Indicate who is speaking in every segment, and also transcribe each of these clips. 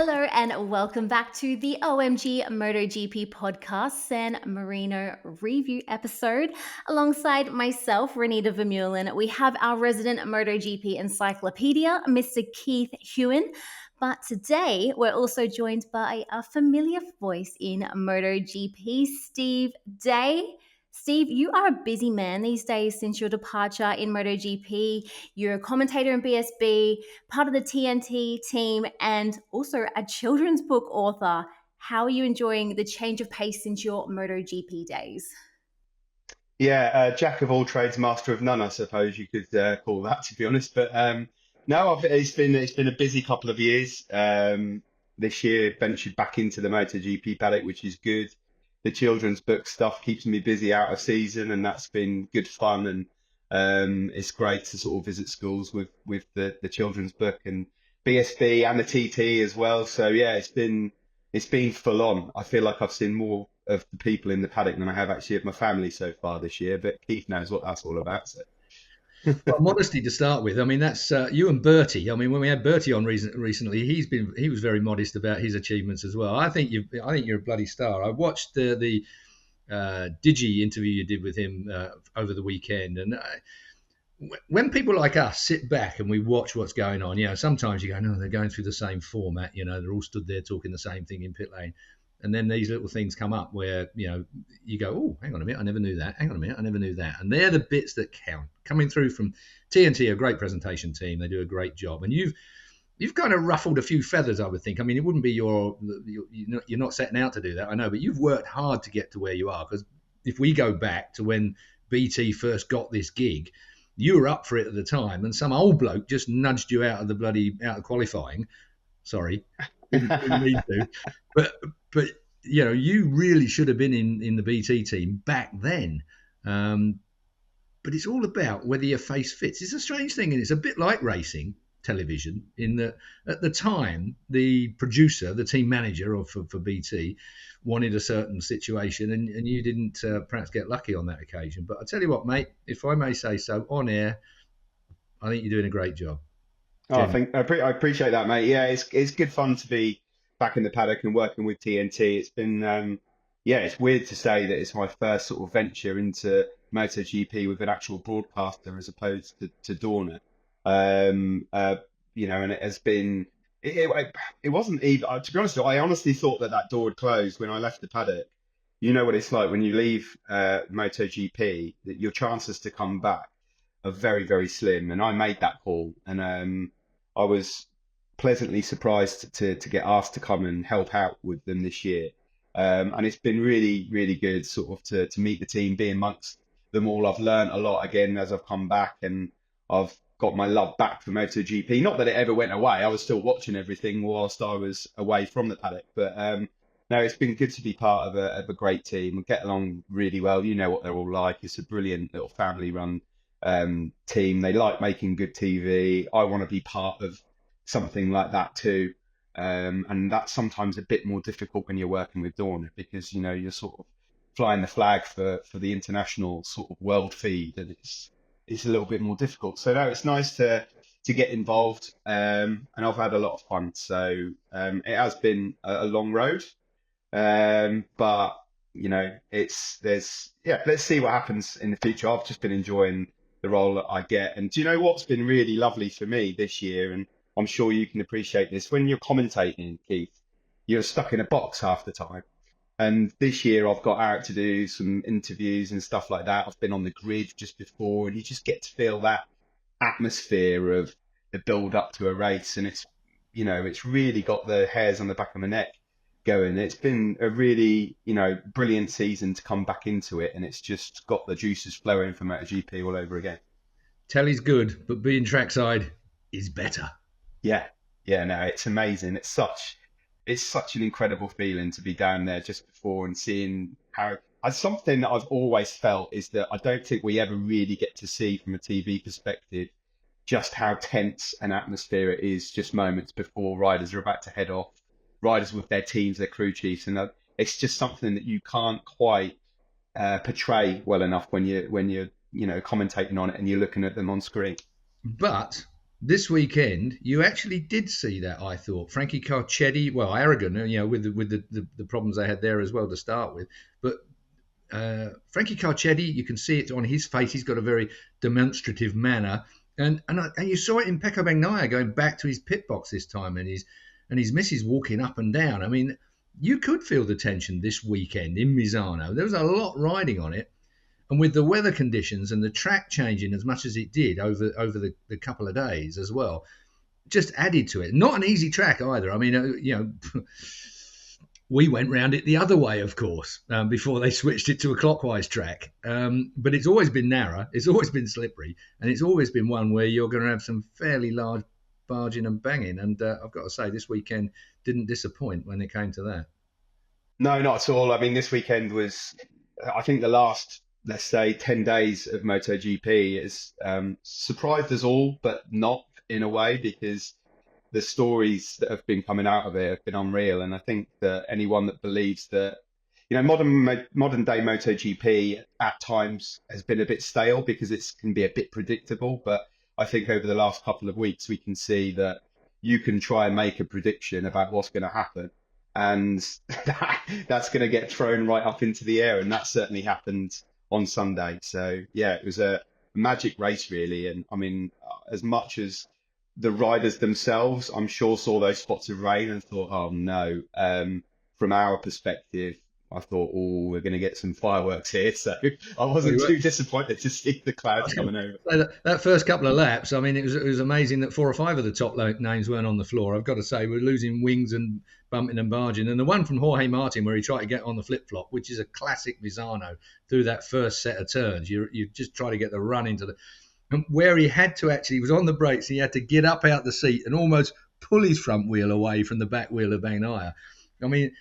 Speaker 1: Hello and welcome back to the OMG MotoGP podcast San Marino review episode. Alongside myself, Renita Vermeulen, we have our resident MotoGP encyclopedia, Mr. Keith Hewen. But today we're also joined by a familiar voice in MotoGP, Steve Day. Steve, you are a busy man these days since your departure in MotoGP. You're a commentator in BSB, part of the TNT team, and also a children's book author. How are you enjoying the change of pace since your MotoGP days?
Speaker 2: Yeah, jack of all trades, master of none, I suppose you could call that, to be honest. But no, it's been a busy couple of years. This year ventured back into the MotoGP paddock, which is good. The children's book stuff keeps me busy out of season, and that's been good fun. And it's great to sort of visit schools with the children's book and BSB and the TT as well. So yeah, it's been full on. I feel like I've seen more of the people in the paddock than I have actually of my family so far this year. But Keith knows what that's all about. So.
Speaker 3: Well, modesty to start with. I mean, that's you and Bertie. I mean, when we had Bertie on recently, he was very modest about his achievements as well. I think you're a bloody star. I watched the Digi interview you did with him over the weekend, and when people like us sit back and we watch what's going on, sometimes you go, no, they're going through the same format. They're all stood there talking the same thing in pit lane. And then these little things come up where, you go, oh, hang on a minute, I never knew that. Hang on a minute, I never knew that. And they're the bits that count. Coming through from TNT, a great presentation team. They do a great job. And you've kind of ruffled a few feathers, I would think. I mean, it wouldn't be you're not setting out to do that, I know, but you've worked hard to get to where you are. Because if we go back to when BT first got this gig, you were up for it at the time, and some old bloke just nudged you out of qualifying. Sorry, didn't need to, but you really should have been in the BT team back then. But it's all about whether your face fits. It's a strange thing, and it's a bit like racing television in that at the time the producer, the team manager for BT, wanted a certain situation, and you didn't perhaps get lucky on that occasion. But I tell you what, mate, if I may say so on air, I think you're doing a great job.
Speaker 2: Oh, I appreciate that, mate. Yeah, it's good fun to be back in the paddock and working with TNT. It's been it's weird to say that it's my first sort of venture into MotoGP with an actual broadcaster as opposed to Dorna. And it has been. It wasn't even. To be honest, I honestly thought that door had closed when I left the paddock. You know what it's like when you leave MotoGP, that your chances to come back are very, very slim. And I made that call, and I was pleasantly surprised to get asked to come and help out with them this year. And it's been really, really good sort of to meet the team, be amongst them all. I've learned a lot again as I've come back, and I've got my love back for MotoGP. Not that it ever went away. I was still watching everything whilst I was away from the paddock. But no, it's been good to be part of a great team. We get along really well. You know what they're all like. It's a brilliant little family-run team. They like making good TV. I want to be part of something like that too. And that's sometimes a bit more difficult when you're working with Dorna, because you're sort of flying the flag for the international sort of world feed, and it's a little bit more difficult. So no, it's nice to get involved, and I've had a lot of fun. So it has been a long road, but let's see what happens in the future. I've just been enjoying the role that I get, and do you know what's been really lovely for me this year, and I'm sure you can appreciate this, when you're commentating, Keith, you're stuck in a box half the time. And this year I've got out to do some interviews and stuff like that. I've been on the grid just before, and you just get to feel that atmosphere of the build up to a race. And it's really got the hairs on the back of my neck going. It's been a really, brilliant season to come back into it. And it's just got the juices flowing for MotoGP all over again.
Speaker 3: Telly's good, but being trackside is better.
Speaker 2: Yeah, no, it's amazing. It's such an incredible feeling to be down there just before and seeing how. Something that I've always felt is that I don't think we ever really get to see from a TV perspective just how tense an atmosphere it is just moments before riders are about to head off, riders with their teams, their crew chiefs, and it's just something that you can't quite portray well enough when you're commentating on it and you're looking at them on screen.
Speaker 3: But this weekend, you actually did see that, I thought. Frankie Carcetti, well, Aragon, with the problems they had there as well to start with. But Frankie Carcetti, you can see it on his face. He's got a very demonstrative manner. And you saw it in Pecco Bagnaia going back to his pit box this time, and his missus walking up and down. I mean, you could feel the tension this weekend in Misano. There was a lot riding on it. And with the weather conditions and the track changing as much as it did over the couple of days as well, just added to it. Not an easy track either. I mean, we went round it the other way, of course, before they switched it to a clockwise track. But it's always been narrow, it's always been slippery, and it's always been one where you're going to have some fairly large barging and banging. And I've got to say, this weekend didn't disappoint when it came to that.
Speaker 2: No, not at all. I mean, this weekend was, I think, the last, let's say, 10 days of MotoGP has surprised us all, but not in a way, because the stories that have been coming out of it have been unreal. And I think that anyone that believes that, modern day MotoGP at times has been a bit stale because it can be a bit predictable. But I think over the last couple of weeks, we can see that you can try and make a prediction about what's going to happen, and that's going to get thrown right up into the air. And that certainly happened on Sunday. So yeah, it was a magic race, really. And I mean, as much as the riders themselves, I'm sure, saw those spots of rain and thought, oh no. From our perspective, I thought, oh, we're going to get some fireworks here. So I wasn't too disappointed to see the clouds coming over.
Speaker 3: That first couple of laps, I mean, it was amazing that 4 or 5 of the top names weren't on the floor. I've got to say, we're losing wings and bumping and barging. And the one from Jorge Martin, where he tried to get on the flip-flop, which is a classic Misano, through that first set of turns. You just try to get the run into the... And where he had to actually, he was on the brakes, he had to get up out the seat and almost pull his front wheel away from the back wheel of Bagnaia. I mean,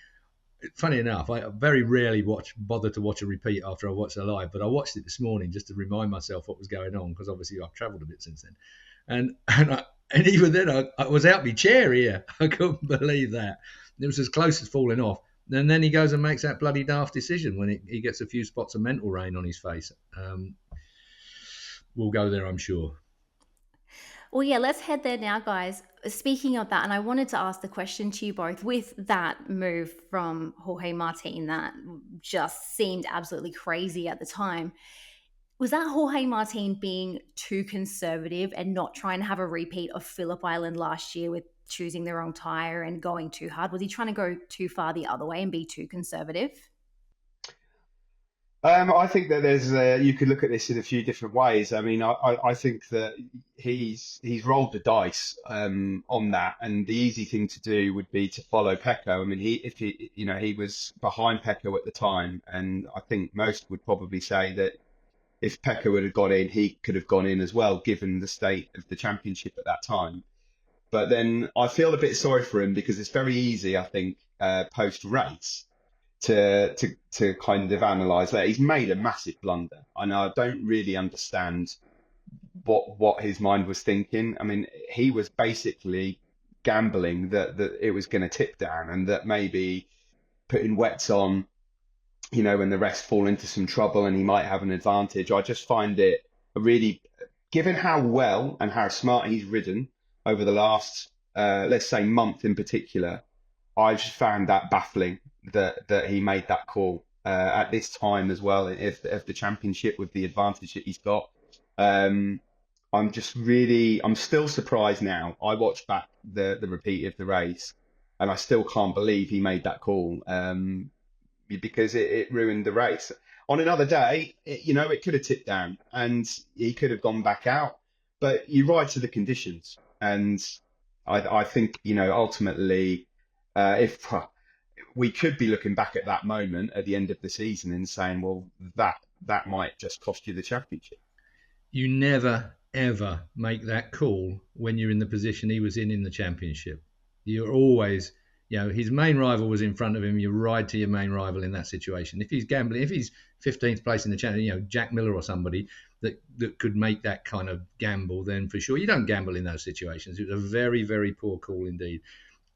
Speaker 3: funny enough, I very rarely bother to watch a repeat after I watch it live, but I watched it this morning just to remind myself what was going on, because obviously I've travelled a bit since then. And even then, I was out my chair here. I couldn't believe that. It was as close as falling off. And then he goes and makes that bloody daft decision when he gets a few spots of mental rain on his face. We'll go there, I'm sure.
Speaker 1: Well, yeah, let's head there now, guys. Speaking of that, and I wanted to ask the question to you both, with that move from Jorge Martin that just seemed absolutely crazy at the time, was that Jorge Martin being too conservative and not trying to have a repeat of Phillip Island last year with choosing the wrong tyre and going too hard? Was he trying to go too far the other way and be too conservative?
Speaker 2: I think that you could look at this in a few different ways. I mean, I think that he's rolled the dice on that, and the easy thing to do would be to follow Pecco. I mean, he was behind Pecco at the time, and I think most would probably say that if Pecco would have gone in, he could have gone in as well, given the state of the championship at that time. But then I feel a bit sorry for him, because it's very easy, I think, post race, to kind of analyse that he's made a massive blunder, and I don't really understand what his mind was thinking. I mean, he was basically gambling that it was going to tip down, and that maybe putting wets on, when the rest fall into some trouble and he might have an advantage. I just find it really, given how well and how smart he's ridden over the last, let's say, month in particular, I just found that baffling that he made that call at this time as well, if the championship, with the advantage that he's got. I'm still surprised now. I watched back the repeat of the race, and I still can't believe he made that call, because it ruined the race. On another day, it could have tipped down and he could have gone back out, but you ride to the conditions. And I think, ultimately, if we could be looking back at that moment at the end of the season and saying, well, that might just cost you the championship.
Speaker 3: You never, ever make that call when you're in the position he was in the championship. You're always, his main rival was in front of him. You ride to your main rival in that situation. If he's gambling, if he's 15th place in the championship, Jack Miller or somebody that could make that kind of gamble, then for sure you don't gamble in those situations. It was a very, very poor call indeed.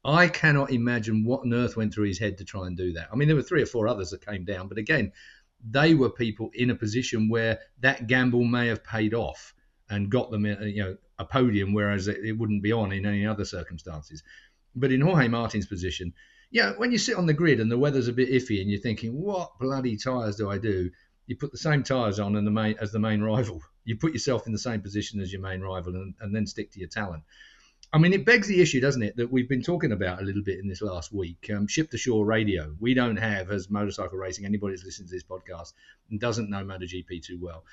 Speaker 3: I cannot imagine what on earth went through his head to try and do that. I mean, there were 3 or 4 others that came down, but again, they were people in a position where that gamble may have paid off. and got them, a podium, whereas it wouldn't be on in any other circumstances. But in Jorge Martin's position, when you sit on the grid and the weather's a bit iffy and you're thinking, what bloody tyres do I do? You put the same tyres on as the main rival. You put yourself in the same position as your main rival and then stick to your talent. I mean, it begs the issue, doesn't it, that we've been talking about a little bit in this last week. Ship to shore radio. We don't have, as motorcycle racing, anybody that's listening to this podcast and doesn't know MotoGP too well.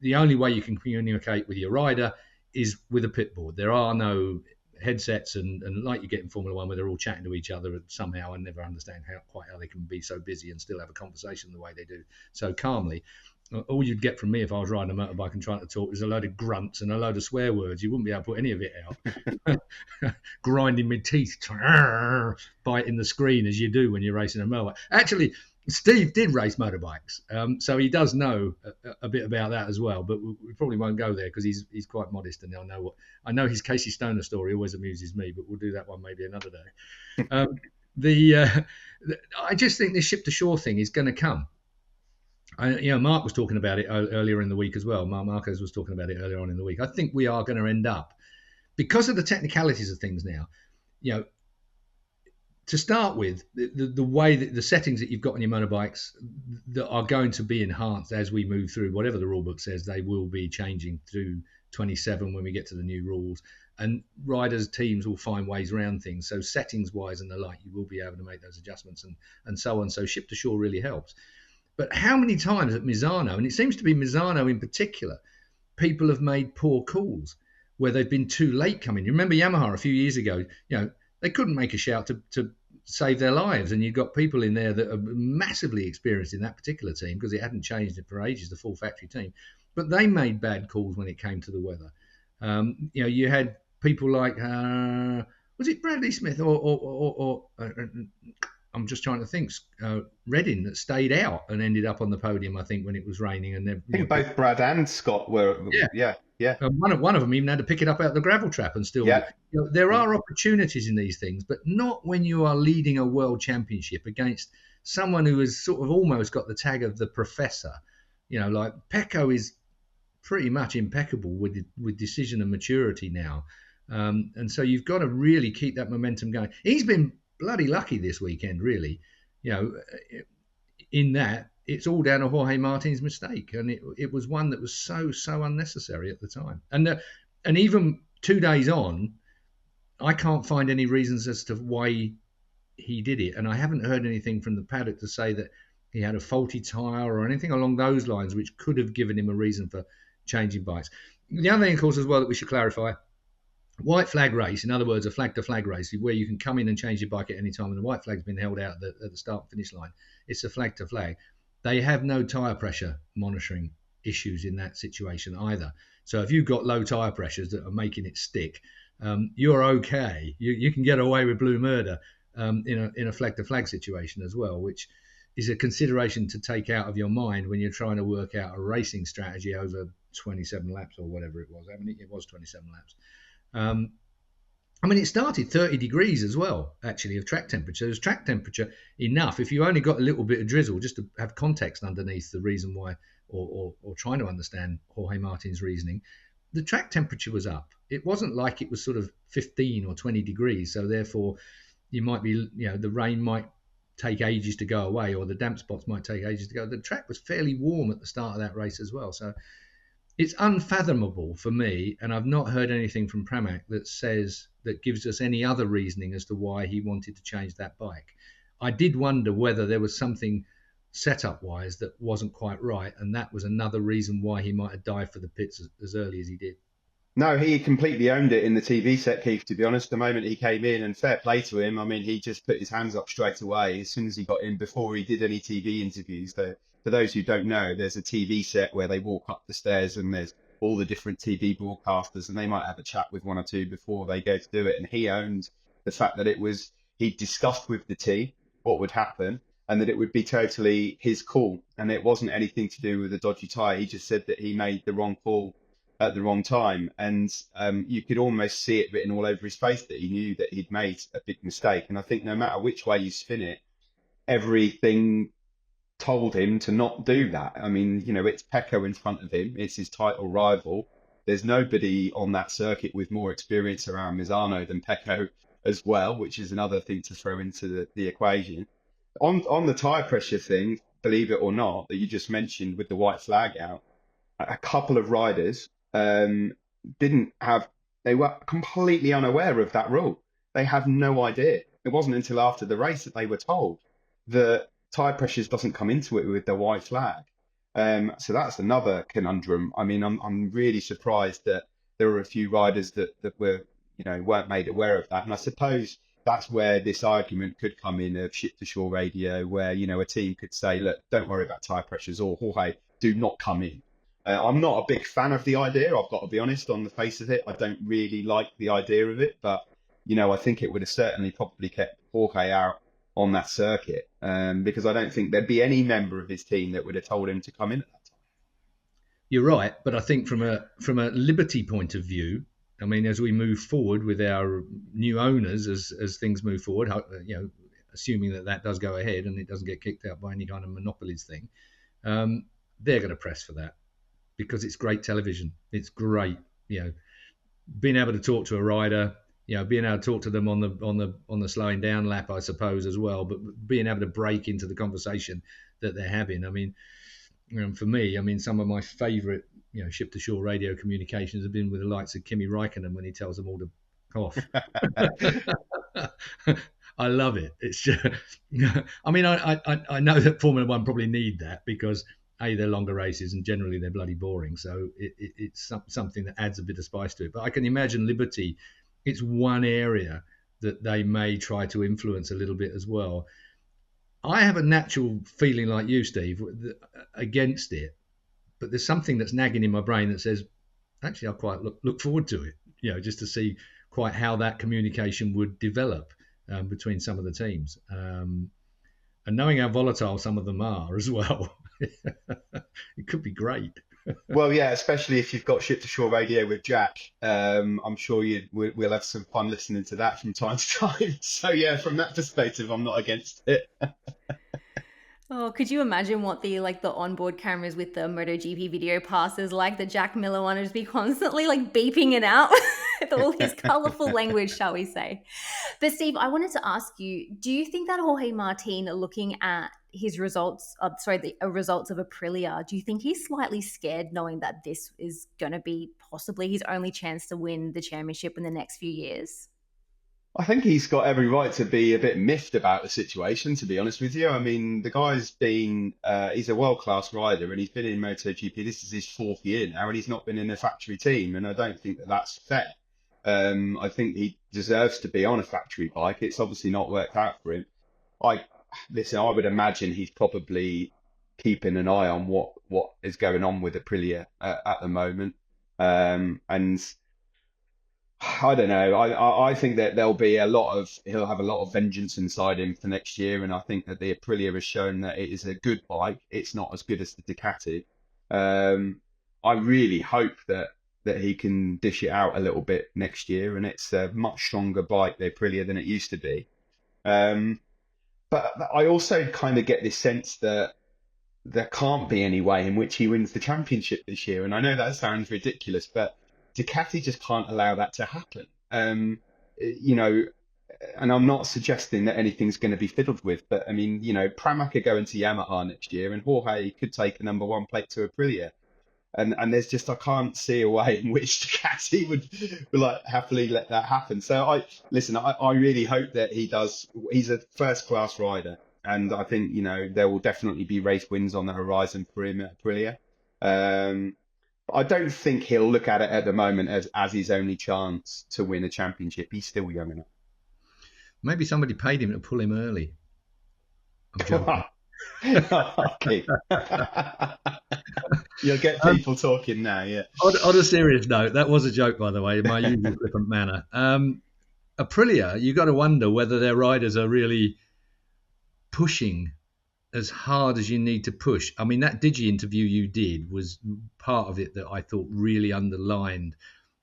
Speaker 3: The only way you can communicate with your rider is with a pit board. There are no headsets and like you get in Formula One where they're all chatting to each other somehow. I never understand quite how they can be so busy and still have a conversation the way they do so calmly. All you'd get from me if I was riding a motorbike and trying to talk is a load of grunts and a load of swear words. You wouldn't be able to put any of it out. Grinding my teeth, biting the screen as you do when you're racing a motorbike. Actually, Steve did race motorbikes, so he does know a bit about that as well. But we probably won't go there because he's quite modest, and I know his Casey Stoner story always amuses me. But we'll do that one maybe another day. I just think this ship to shore thing is going to come. Mark was talking about it earlier in the week as well. Marc Marquez was talking about it earlier on in the week. I think we are going to end up, because of the technicalities of things now, to start with, the way that the settings that you've got on your motorbikes that are going to be enhanced as we move through, whatever the rule book says, they will be changing through 27 when we get to the new rules. And riders, teams will find ways around things. So settings-wise and the like, you will be able to make those adjustments and so on. So ship to shore really helps. But how many times at Misano, and it seems to be Misano in particular, people have made poor calls where they've been too late coming. You remember Yamaha a few years ago, they couldn't make a shout to save their lives. And you've got people in there that are massively experienced in that particular team because it hadn't changed it for ages, the full factory team. But they made bad calls when it came to the weather. You had people like, was it Bradley Smith or I'm just trying to think, Redding that stayed out and ended up on the podium, I think, when it was raining. And
Speaker 2: I think both Brad and Scott were, yeah.
Speaker 3: One of them even had to pick it up out of the gravel trap and still.
Speaker 2: Yeah.
Speaker 3: There are opportunities in these things, but not when you are leading a world championship against someone who has sort of almost got the tag of the professor. Like Pecco is pretty much impeccable with decision and maturity now. And so you've got to really keep that momentum going. He's been bloody lucky this weekend, really, in that it's all down to Jorge Martin's mistake, and it was one that was so unnecessary at the time. And even 2 days on, I can't find any reasons as to why he did it, and I haven't heard anything from the paddock to say that he had a faulty tyre or anything along those lines, which could have given him a reason for changing bikes. The other thing, of course, as well that we should clarify. White flag race, in other words, a flag-to-flag race, where you can come in and change your bike at any time, and the white flag's been held out at the start and finish line. It's a flag-to-flag. They have no tyre pressure monitoring issues in that situation either. So if you've got low tyre pressures that are making it stick, you're okay. You can get away with blue murder in a flag-to-flag situation as well, which is a consideration to take out of your mind when you're trying to work out a racing strategy over 27 laps or whatever it was. I mean, it was 27 laps. It started 30 degrees as well, actually, of track temperature. There's track temperature enough. If you only got a little bit of drizzle, just to have context underneath the reason why, or trying to understand Jorge Martin's reasoning, the track temperature was up. It wasn't like it was sort of 15 or 20 degrees. So therefore, you might be, the rain might take ages to go away, or the damp spots might take ages to go. The track was fairly warm at the start of that race as well. So it's unfathomable for me, and I've not heard anything from Pramac that gives us any other reasoning as to why he wanted to change that bike. I did wonder whether there was something setup-wise that wasn't quite right, and that was another reason why he might have dived for the pits as early as he did.
Speaker 2: No, he completely owned it in the TV set, Keith, to be honest. The moment he came in, and fair play to him, he just put his hands up straight away as soon as he got in, before he did any TV interviews. So, for those who don't know, there's a TV set where they walk up the stairs and there's all the different TV broadcasters, and they might have a chat with one or two before they go to do it. And he owned the fact that he'd discussed with the team what would happen and that it would be totally his call. And it wasn't anything to do with a dodgy tyre. He just said that he made the wrong call at the wrong time. And you could almost see it written all over his face that he knew that he'd made a big mistake. And I think no matter which way you spin it, everything told him to not do that. It's Pecco in front of him. It's his title rival. there's nobody on that circuit with more experience around Misano than Pecco as well, which is another thing to throw into the equation. On the tire pressure thing, believe it or not, that you just mentioned with the white flag out, a couple of riders didn't have, they were completely unaware of that rule. They had no idea. It wasn't until after the race that they were told that tire pressures doesn't come into it with the white flag. So that's another conundrum. I mean, I'm really surprised that there were a few riders that were, weren't made aware of that. And I suppose that's where this argument could come in of ship to shore radio, where, a team could say, look, don't worry about tire pressures, or Jorge, do not come in. I'm not a big fan of the idea. I've got to be honest, on the face of it. I don't really like the idea of it, but, I think it would have certainly probably kept Jorge out on that circuit, because I don't think there'd be any member of his team that would have told him to come in at that time.
Speaker 3: You're right, but I think from a Liberty point of view, I mean, as we move forward with our new owners, as things move forward, assuming that does go ahead and it doesn't get kicked out by any kind of monopolies thing, they're going to press for that because it's great television. It's great, being able to talk to a rider, being able to talk to them on the slowing down lap, I suppose, as well, but being able to break into the conversation that they're having. I mean, for me, some of my favourite, ship to shore radio communications have been with the likes of Kimi Räikkönen when he tells them all to off. I love it. It's just, I know that Formula One probably need that because they're longer races and generally they're bloody boring. So it's something that adds a bit of spice to it. But I can imagine Liberty, it's one area that they may try to influence a little bit as well. I have a natural feeling like you, Steve, against it, but there's something that's nagging in my brain that says, actually, I'll quite look forward to it, just to see quite how that communication would develop between some of the teams. And knowing how volatile some of them are as well, it could be great.
Speaker 2: Well, yeah, especially if you've got ship to shore radio with Jack. I'm sure we'll have some fun listening to that from time to time. So yeah, from that perspective, I'm not against it.
Speaker 1: Oh, could you imagine what the onboard cameras with the MotoGP video passes like? The Jack Miller one would just be constantly beeping it out with all his colorful language, shall we say. But Steve, I wanted to ask you, do you think that Jorge Martin, looking at his results, the results of Aprilia, do you think he's slightly scared knowing that this is going to be possibly his only chance to win the championship in the next few years?
Speaker 2: I think he's got every right to be a bit miffed about the situation, to be honest with you. I mean, the guy's he's a world-class rider and he's been in MotoGP. This is his 4th year now and he's not been in a factory team. And I don't think that that's fair. I think he deserves to be on a factory bike. It's obviously not worked out for him. I would imagine he's probably keeping an eye on what is going on with Aprilia at the moment. And I don't know. I think that he'll have a lot of vengeance inside him for next year. And I think that the Aprilia has shown that it is a good bike. It's not as good as the Ducati. I really hope that he can dish it out a little bit next year. And it's a much stronger bike, the Aprilia, than it used to be. But I also kind of get this sense that there can't be any way in which he wins the championship this year. And I know that sounds ridiculous, but Ducati just can't allow that to happen. And I'm not suggesting that anything's going to be fiddled with, but I mean, Pramac are going to Yamaha next year and Jorge could take a number 1 plate to Aprilia. And there's just, I can't see a way in which Ducati would happily let that happen. So I really hope that he does. He's a first class rider. And I think, there will definitely be race wins on the horizon for him at Aprilia. I don't think he'll look at it at the moment as his only chance to win a championship. He's still young enough.
Speaker 3: Maybe somebody paid him to pull him early. I'm joking.
Speaker 2: Okay. You'll get people talking now, yeah.
Speaker 3: On a serious note, that was a joke, by the way, in my usual flippant manner. Aprilia, you got to wonder whether their riders are really pushing as hard as you need to push. I mean, that Digi interview you did was part of it that I thought really underlined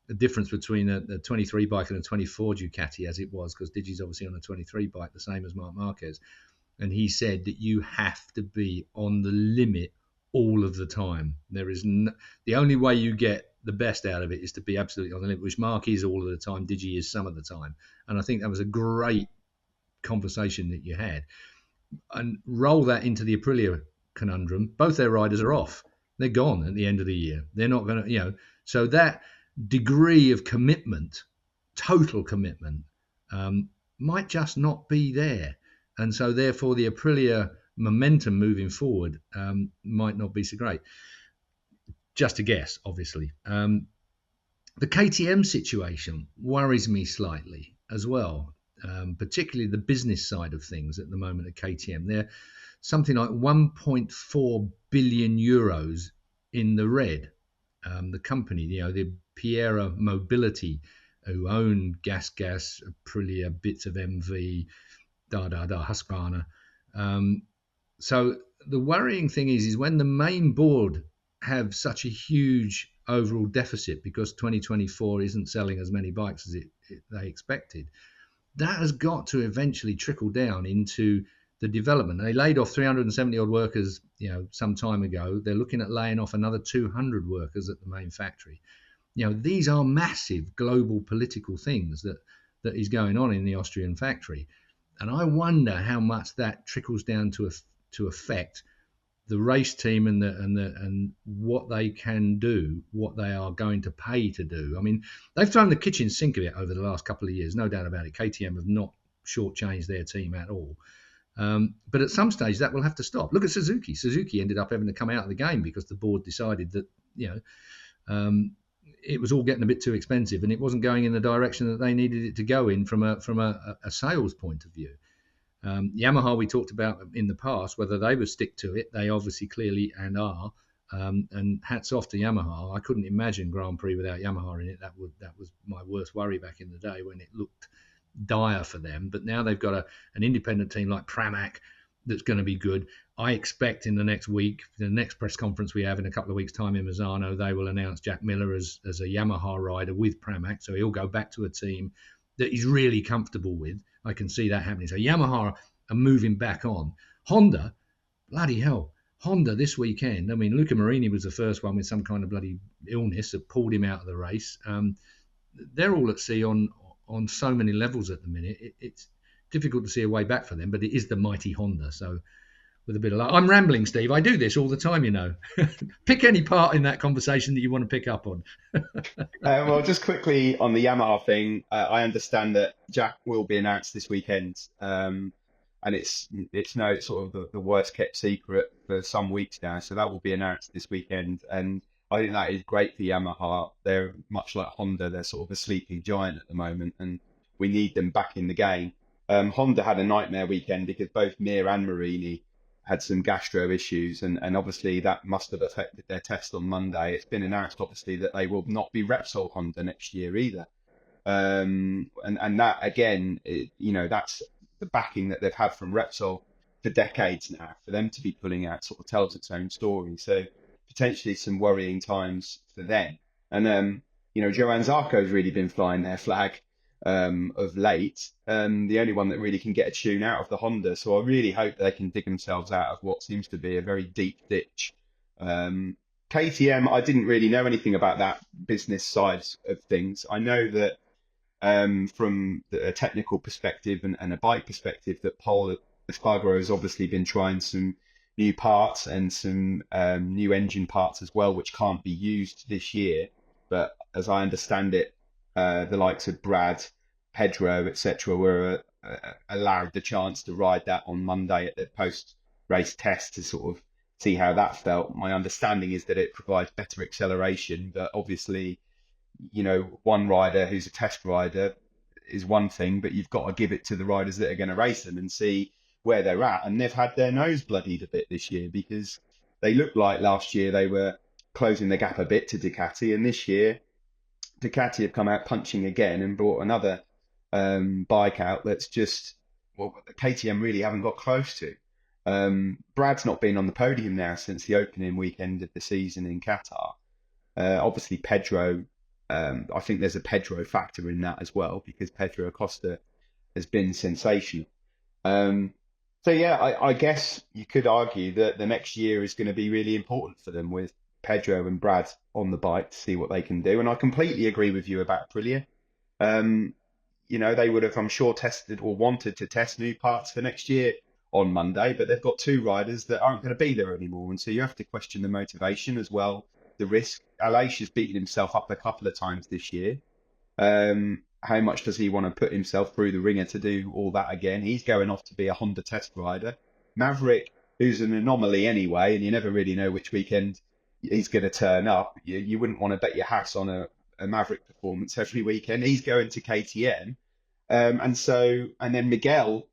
Speaker 3: the difference between a 23 bike and a 24 Ducati as it was, because Digi's obviously on a 23 bike, the same as Marc Marquez. And he said that you have to be on the limit all of the time. There is the only way you get the best out of it is to be absolutely on the limit, which Mark is all of the time, Digi is some of the time. And I think that was a great conversation that you had. And roll that into the Aprilia conundrum. Both their riders are off. They're gone at the end of the year. They're not going to, so that degree of commitment, total commitment, might just not be there. And so therefore the Aprilia momentum moving forward might not be so great. Just a guess, obviously. The KTM situation worries me slightly as well, particularly the business side of things at the moment at KTM. They're something like 1.4 billion euros in the red. The company, the Piera Mobility, who own Gas, Aprilia, bits of MV, Husqvarna. So the worrying thing is when the main board have such a huge overall deficit because 2024 isn't selling as many bikes as they expected, that has got to eventually trickle down into the development. They laid off 370 odd workers, some time ago. They're looking at laying off another 200 workers at the main factory. These are massive global political things that is going on in the Austrian factory. And I wonder how much that trickles down to affect the race team and what they can do, what they are going to pay to do. I mean, they've thrown the kitchen sink of it over the last couple of years, no doubt about it. KTM have not shortchanged their team at all. But at some stage that will have to stop. Look at Suzuki. Suzuki ended up having to come out of the game because the board decided that, it was all getting a bit too expensive and it wasn't going in the direction that they needed it to go in from a sales point of view. Yamaha, we talked about in the past, whether they would stick to it. They obviously clearly and are. And hats off to Yamaha. I couldn't imagine Grand Prix without Yamaha in it. That was my worst worry back in the day when it looked dire for them. But now they've got an independent team like Pramac that's going to be good. I expect in the next week, the next press conference we have in a couple of weeks' time in Misano, they will announce Jack Miller as a Yamaha rider with Pramac. So he'll go back to a team that he's really comfortable with. I can see that happening. So Yamaha are moving back on. Honda, bloody hell. Honda this weekend, I mean, Luca Marini was the first one with some kind of bloody illness that pulled him out of the race. They're all at sea on so many levels at the minute. It's difficult to see a way back for them, but it is the mighty Honda. So with a bit of luck. I'm rambling, Steve. I do this all the time, Pick any part in that conversation that you want to pick up on.
Speaker 2: Well, just quickly on the Yamaha thing, I understand that Jack will be announced this weekend. And it's no sort of the worst kept secret for some weeks now. So that will be announced this weekend. And I think that is great for Yamaha. They're much like Honda. They're sort of a sleeping giant at the moment, and we need them back in the game. Honda had a nightmare weekend because both Mir and Marini had some gastro issues, and obviously that must have affected their test on Monday. It's been announced, obviously, that they will not be Repsol Honda next year either. And that, again, that's the backing that they've had from Repsol for decades now. For them to be pulling out sort of tells its own story. So potentially some worrying times for them. And, Johann Zarco's really been flying their flag of late, the only one that really can get a tune out of the Honda. So I really hope they can dig themselves out of what seems to be a very deep ditch. KTM, I didn't really know anything about that business side of things. I know that from a technical perspective and a bike perspective, that Paul Espargaro has obviously been trying some new parts and some new engine parts as well, which can't be used this year. But as I understand it, the likes of Brad, Pedro, etc., were allowed the chance to ride that on Monday at the post-race test to sort of see how that felt. My understanding is that it provides better acceleration, but obviously, one rider who's a test rider is one thing, but you've got to give it to the riders that are going to race them and see where they're at. And they've had their nose bloodied a bit this year because they looked like last year they were closing the gap a bit to Ducati, and this year Ducati have come out punching again and brought another bike out that's just, well, KTM really haven't got close to. Brad's not been on the podium now since the opening weekend of the season in Qatar. Obviously, Pedro, I think there's a Pedro factor in that as well because Pedro Acosta has been sensational. So, yeah, I guess you could argue that the next year is going to be really important for them with Pedro and Brad on the bike to see what they can do. And I completely agree with you about Aprilia. They would have, I'm sure, tested or wanted to test new parts for next year on Monday, but they've got two riders that aren't going to be there anymore. And so you have to question the motivation as well, the risk. Aleix has beaten himself up a couple of times this year. How much does he want to put himself through the ringer to do all that again? He's going off to be a Honda test rider. Maverick, who's an anomaly anyway, and you never really know which weekend he's going to turn up. You wouldn't want to bet your house on a Maverick performance every weekend. He's going to KTM. And then Miguel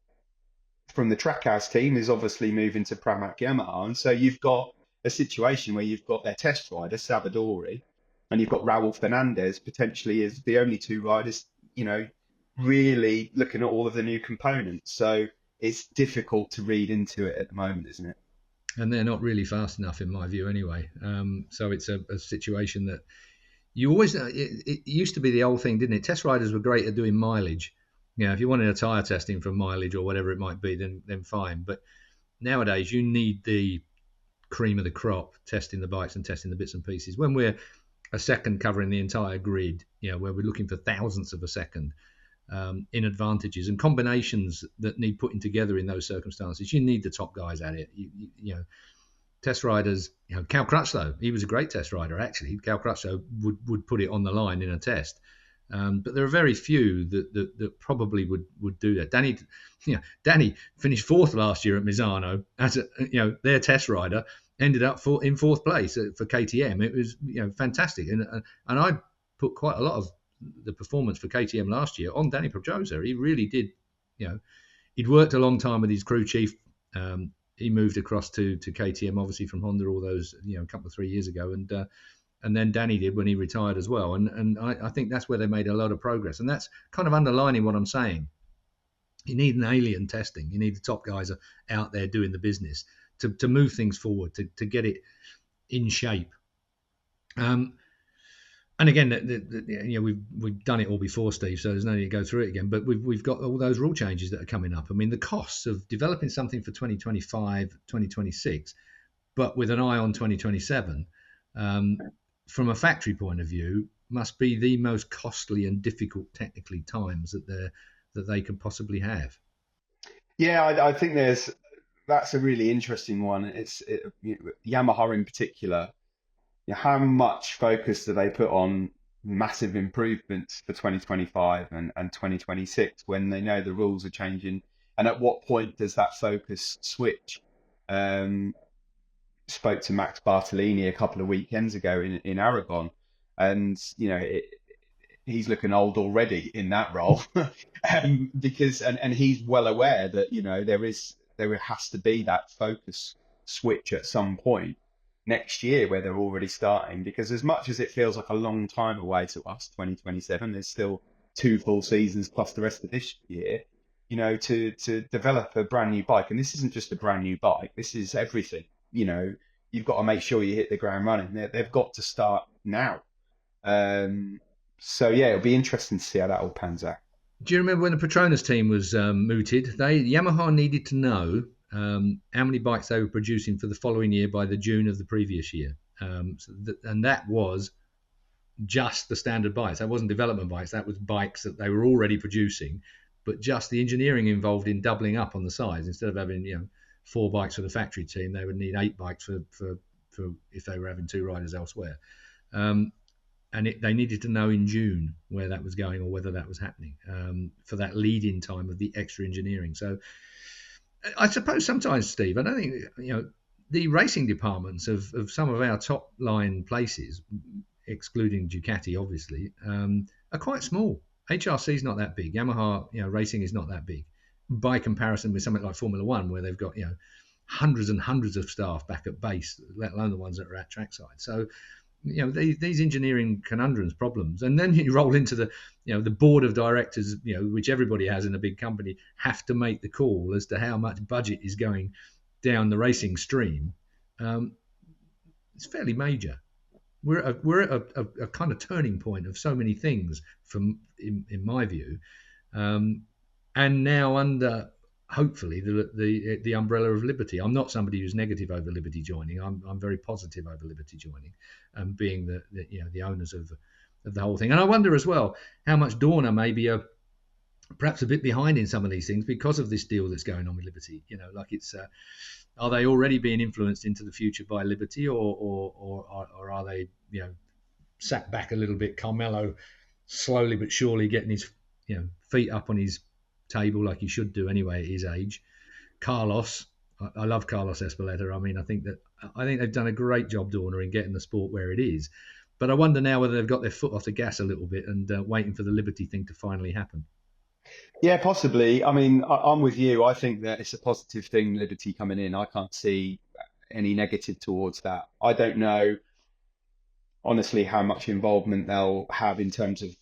Speaker 2: from the Trackhouse team is obviously moving to Pramac Yamaha. And so you've got a situation where you've got their test rider, Savadori, and you've got Raul Fernandez potentially as the only two riders, really looking at all of the new components. So it's difficult to read into it at the moment, isn't it?
Speaker 3: And they're not really fast enough, in my view, anyway. So it's a situation that you always, it used to be the old thing, didn't it? Test riders were great at doing mileage. If you wanted a tyre testing for mileage or whatever it might be, then fine. But nowadays, you need the cream of the crop testing the bikes and testing the bits and pieces. When we're a second covering the entire grid, where we're looking for thousandths of a second in advantages and combinations that need putting together in those circumstances, you need the top guys at it. Test riders, Cal Crutchlow, he was a great test rider, actually. Cal Crutchlow would put it on the line in a test. But there are very few that probably would do that. Danny finished fourth last year at Misano as their test rider, ended up in fourth place for KTM. It was fantastic, and I put quite a lot of the performance for KTM last year on Danny Pedrosa. He really did. He'd worked a long time with his crew chief. He moved across to KTM, obviously from Honda, all those a couple of 3 years ago, and then Danny did when he retired as well. And I think that's where they made a lot of progress. And that's kind of underlining what I'm saying. You need an alien testing. You need the top guys out there doing the business to move things forward, to get it in shape. And again, we've done it all before, Steve, so there's no need to go through it again. But we've got all those rule changes that are coming up. I mean, the costs of developing something for 2025, 2026, but with an eye on 2027, from a factory point of view, must be the most costly and difficult technically times that they could possibly have.
Speaker 2: Yeah, I think that's a really interesting one. Yamaha in particular. How much focus do they put on massive improvements for 2025 and 2026 when they know the rules are changing? And at what point does that focus switch? Spoke to Max Bartolini a couple of weekends ago in Aragon, and he's looking old already in that role, because he's well aware that there has to be that focus switch at some point next year where they're already starting, because as much as it feels like a long time away to us, 2027, there's still 2 full seasons plus the rest of this year, to develop a brand new bike. And this isn't just a brand new bike, this is everything. You've got to make sure you hit the ground running. They've got to start now. So yeah, it'll be interesting to see how that all pans out.
Speaker 3: Do you remember when the Petronas team was mooted? Yamaha needed to know how many bikes they were producing for the following year by the June of the previous year. And that was just the standard bikes. That wasn't development bikes. That was bikes that they were already producing, but just the engineering involved in doubling up on the size. Instead of having 4 bikes for the factory team, they would need 8 bikes for if they were having 2 riders elsewhere. They needed to know in June where that was going or whether that was happening for that lead-in time of the extra engineering. So I suppose sometimes, Steve, I don't think the racing departments of some of our top line places, excluding Ducati, obviously, are quite small. HRC is not that big. Yamaha, racing is not that big by comparison with something like Formula One, where they've got hundreds and hundreds of staff back at base, let alone the ones that are at trackside. So these engineering conundrums, problems, and then you roll into the the board of directors, which everybody has in a big company, have to make the call as to how much budget is going down the racing stream. It's fairly major. We're at a kind of turning point of so many things, in my view, and now under hopefully the umbrella of Liberty. I'm not somebody who's negative over Liberty joining. I'm very positive over Liberty joining, and being the owners of the whole thing. And I wonder as well how much Dorna may be perhaps a bit behind in some of these things because of this deal that's going on with Liberty. Like it's are they already being influenced into the future by Liberty, or are they sat back a little bit? Carmelo slowly but surely getting his feet up on his table like he should do anyway at his age. Carlos, I love Carlos Espeleta. I mean, I think they've done a great job, Dorna, in getting the sport where it is. But I wonder now whether they've got their foot off the gas a little bit and waiting for the Liberty thing to finally happen.
Speaker 2: Yeah, possibly. I mean, I'm with you. I think that it's a positive thing, Liberty coming in. I can't see any negative towards that. I don't know, honestly, how much involvement they'll have in terms of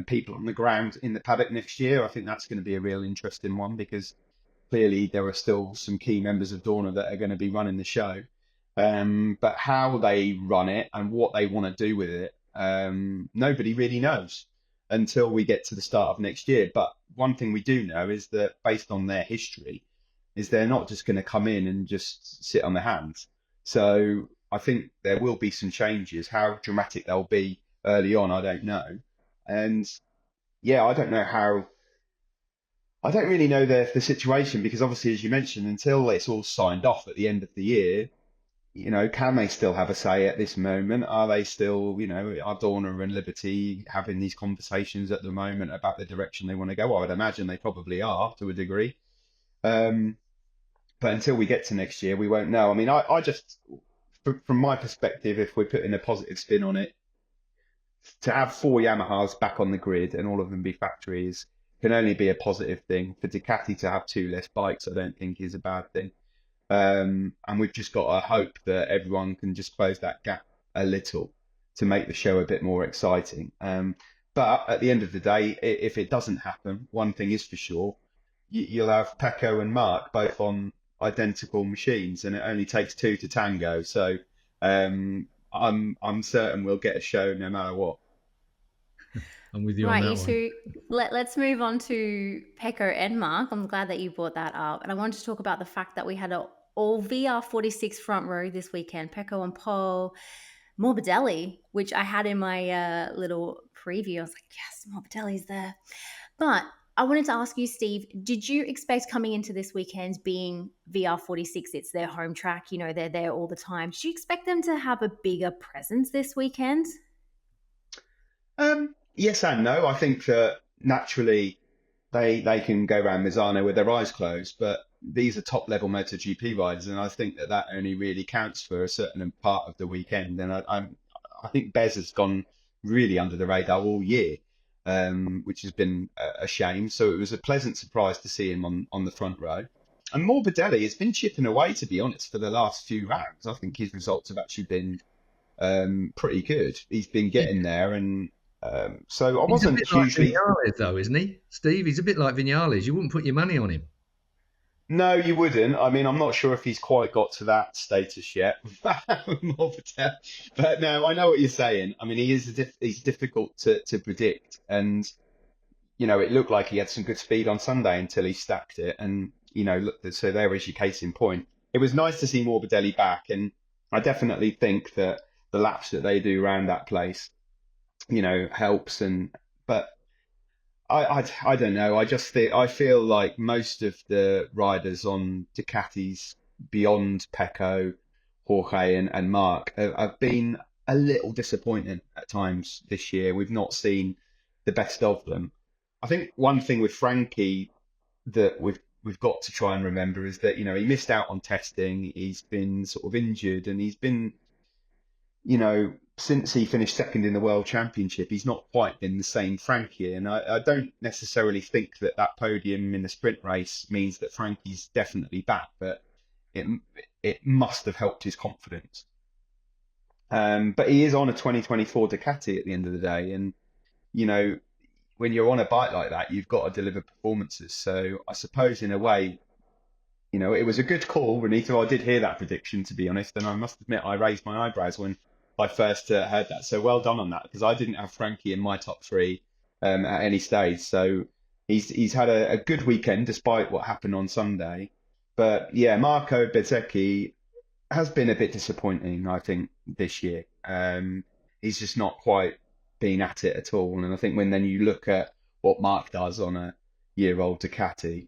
Speaker 2: people on the ground in the paddock next year. I think that's going to be a real interesting one, because clearly there are still some key members of Dorna that are going to be running the show. But how they run it and what they want to do with it, nobody really knows until we get to the start of next year. But one thing we do know is that, based on their history, is they're not just going to come in and just sit on their hands. So I think there will be some changes. How dramatic they'll be early on, I don't know. And yeah, I don't really know the situation, because obviously, as you mentioned, until it's all signed off at the end of the year, can they still have a say at this moment? Are they still, are Dorna and Liberty having these conversations at the moment about the direction they want to go? I would imagine they probably are, to a degree. But until we get to next year, we won't know. I mean, I just, from my perspective, if we're putting a positive spin on it, to have 4 Yamahas back on the grid and all of them be factories can only be a positive thing. For Ducati to have 2 less bikes, I don't think is a bad thing. And we've just got to hope that everyone can just close that gap a little to make the show a bit more exciting. But at the end of the day, if it doesn't happen, one thing is for sure, you'll have Pecco and Marc both on identical machines, and it only takes 2 to tango. So I'm certain we'll get a show no matter what.
Speaker 3: I'm with you on that one.
Speaker 1: Let's move on to Pecco and Marc. I'm glad that you brought that up. And I wanted to talk about the fact that we had an all VR46 front row this weekend. Pecco on pole, Morbidelli, which I had in my little preview. I was like, yes, Morbidelli's there. But I wanted to ask you, Steve, did you expect coming into this weekend, being VR46, it's their home track, they're there all the time, did you expect them to have a bigger presence this weekend?
Speaker 2: Yes and no. I think that naturally they can go around Misano with their eyes closed, but these are top level MotoGP riders, and I think that only really counts for a certain part of the weekend. And I think Bez has gone really under the radar all year, which has been a shame. So it was a pleasant surprise to see him on the front row. And Morbidelli has been chipping away, to be honest, for the last few rounds. I think his results have actually been pretty good. He's been getting there, and so I wasn't hugely.
Speaker 3: Vinales, though, isn't he, Steve? He's a bit like Vinales. You wouldn't put your money on him.
Speaker 2: No, you wouldn't. I mean, I'm not sure if he's quite got to that status yet. But no, I know what you're saying. I mean, he's difficult to predict, and it looked like he had some good speed on Sunday until he stacked it, and so there is your case in point. It was nice to see Morbidelli back, and I definitely think that the laps that they do around that place, helps. But I don't know. I feel like most of the riders on Ducatis beyond Pecco, Jorge and Marc have been a little disappointing at times this year. We've not seen the best of them. I think one thing with Frankie that we've got to try and remember is that, he missed out on testing. He's been sort of injured, and he's been, since he finished second in the World Championship, he's not quite been the same Frankie. And I don't necessarily think that podium in the sprint race means that Frankie's definitely back, but it must have helped his confidence. But he is on a 2024 Ducati at the end of the day. And, when you're on a bike like that, you've got to deliver performances. So I suppose in a way, it was a good call, Renita. I did hear that prediction, to be honest. And I must admit, I raised my eyebrows when I first heard that. So well done on that, because I didn't have Frankie in my top 3 at any stage. So he's had a good weekend despite what happened on Sunday. But yeah, Marco Bezzecchi has been a bit disappointing, I think, this year. He's just not quite been at it at all. And I think when then you look at what Marc does on a year-old Ducati,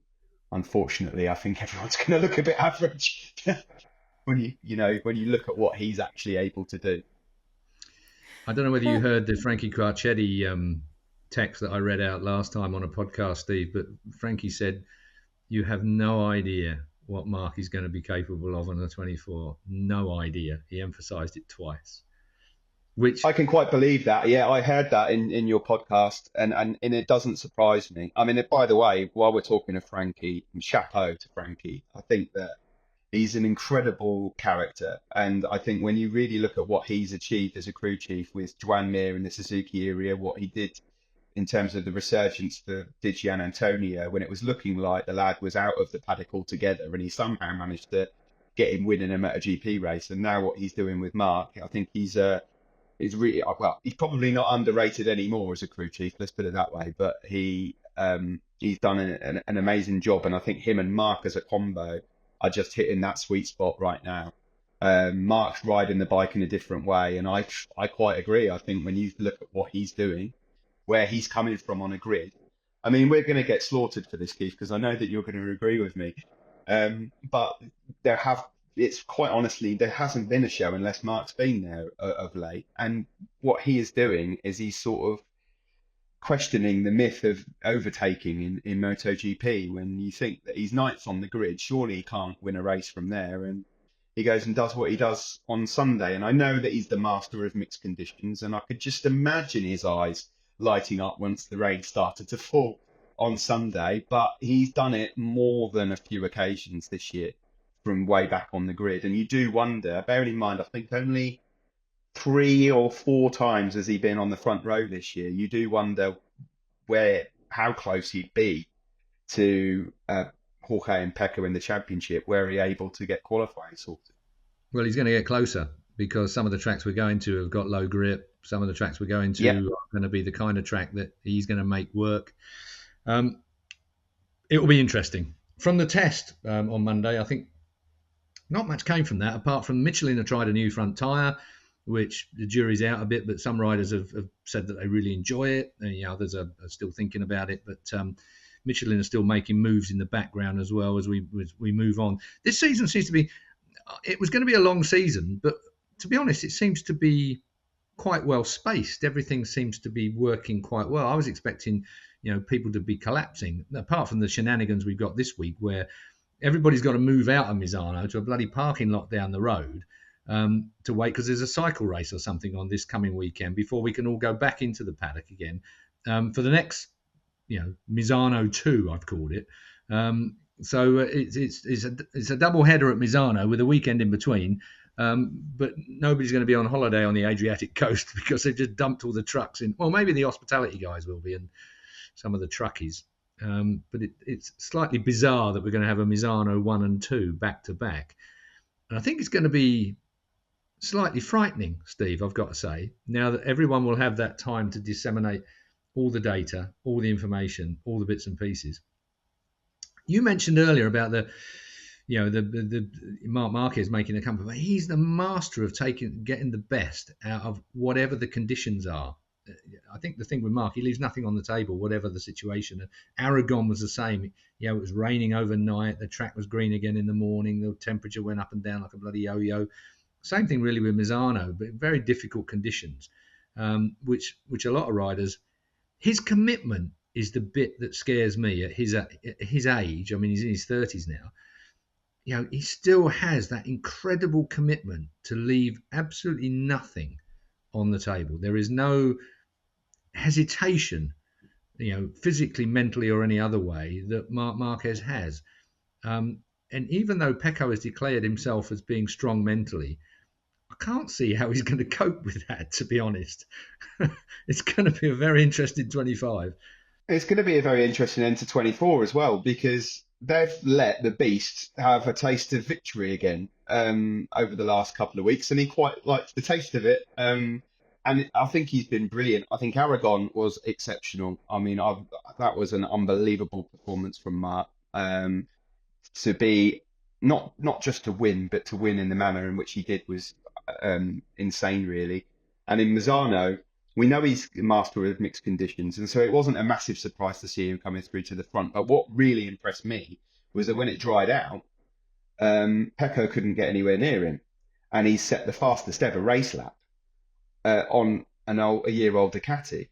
Speaker 2: unfortunately, I think everyone's going to look a bit average when you look at what he's actually able to do.
Speaker 3: I don't know whether you heard the Frankie Quarchetti text that I read out last time on a podcast, Steve, but Frankie said, "You have no idea what Marc is going to be capable of on the 24. No idea." He emphasised it twice. Which
Speaker 2: I can quite believe that. Yeah, I heard that in your podcast, and it doesn't surprise me. I mean, by the way, while we're talking of Frankie, chapeau to Frankie. I think that he's an incredible character, and I think when you really look at what he's achieved as a crew chief with Joan Mir in the Suzuki area, what he did in terms of the resurgence for Di Giannantonio when it was looking like the lad was out of the paddock altogether, and he somehow managed to get him winning a MotoGP race, and now what he's doing with Marc, I think he's really, well, he's probably not underrated anymore as a crew chief, let's put it that way, but he's done an amazing job, and I think him and Marc as a combo are just hitting that sweet spot right now. Marc's riding the bike in a different way, and I quite agree. I think when you look at what he's doing, where he's coming from on a grid, I mean, we're going to get slaughtered for this, Keith, because I know that you're going to agree with me. But it's quite honestly, there hasn't been a show unless Marc's been there of late. And what he is doing is he's sort of questioning the myth of overtaking in MotoGP. When you think that he's ninth on the grid, surely he can't win a race from there. And he goes and does what he does on Sunday. And I know that he's the master of mixed conditions, and I could just imagine his eyes lighting up once the rain started to fall on Sunday. But he's done it more than a few occasions this year from way back on the grid. And you do wonder, bearing in mind, I think only 3 or 4 times has he been on the front row this year. You do wonder how close he'd be to Jorge and Pecco in the championship, where he able to get qualifying sorted.
Speaker 3: Well, he's going to get closer because some of the tracks we're going to have got low grip. Some of the tracks we're going to are going to be the kind of track that he's going to make work. It will be interesting. From the test on Monday, I think not much came from that, apart from Michelin have tried a new front tyre, which the jury's out a bit, but some riders have said that they really enjoy it. And others are still thinking about it. But Michelin are still making moves in the background as well as we move on. This season seems to be, it was going to be a long season, but to be honest, it seems to be quite well spaced. Everything seems to be working quite well. I was expecting, people to be collapsing, apart from the shenanigans we've got this week where everybody's got to move out of Misano to a bloody parking lot down the road to wait because there's a cycle race or something on this coming weekend before we can all go back into the paddock again for the next, Misano 2, I've called it. So it's a double header at Misano with a weekend in between. But nobody's going to be on holiday on the Adriatic coast because they've just dumped all the trucks in. Well, maybe the hospitality guys will be and some of the truckies. But it's slightly bizarre that we're going to have a Misano 1 and 2 back to back. And I think it's going to be slightly frightening, Steve, I've got to say, now that everyone will have that time to disseminate all the data, all the information, all the bits and pieces. You mentioned earlier about the Marc Marquez making a comeback. He's the master of getting the best out of whatever the conditions are. I think the thing with Marc, he leaves nothing on the table, whatever the situation. Aragon was the same. It was raining overnight. The track was green again in the morning. The temperature went up and down like a bloody yo-yo. Same thing really with Misano, but very difficult conditions, which a lot of riders, his commitment is the bit that scares me at his age. I mean, he's in his 30s now. He still has that incredible commitment to leave absolutely nothing on the table. There is no hesitation, physically, mentally, or any other way that Marc Marquez has. And even though Pecco has declared himself as being strong mentally, I can't see how he's going to cope with that, to be honest. It's going to be a very interesting 25.
Speaker 2: It's going to be a very interesting end to 24 as well, because they've let the beast have a taste of victory again over the last couple of weeks, and he quite likes the taste of it. And I think he's been brilliant. I think Aragon was exceptional. I mean, that was an unbelievable performance from Marc. To be not just to win, but to win in the manner in which he did was insane, really. And in Misano, we know he's a master of mixed conditions, and so it wasn't a massive surprise to see him coming through to the front. But what really impressed me was that when it dried out, Pecco couldn't get anywhere near him, and he set the fastest ever race lap on a year-old Ducati.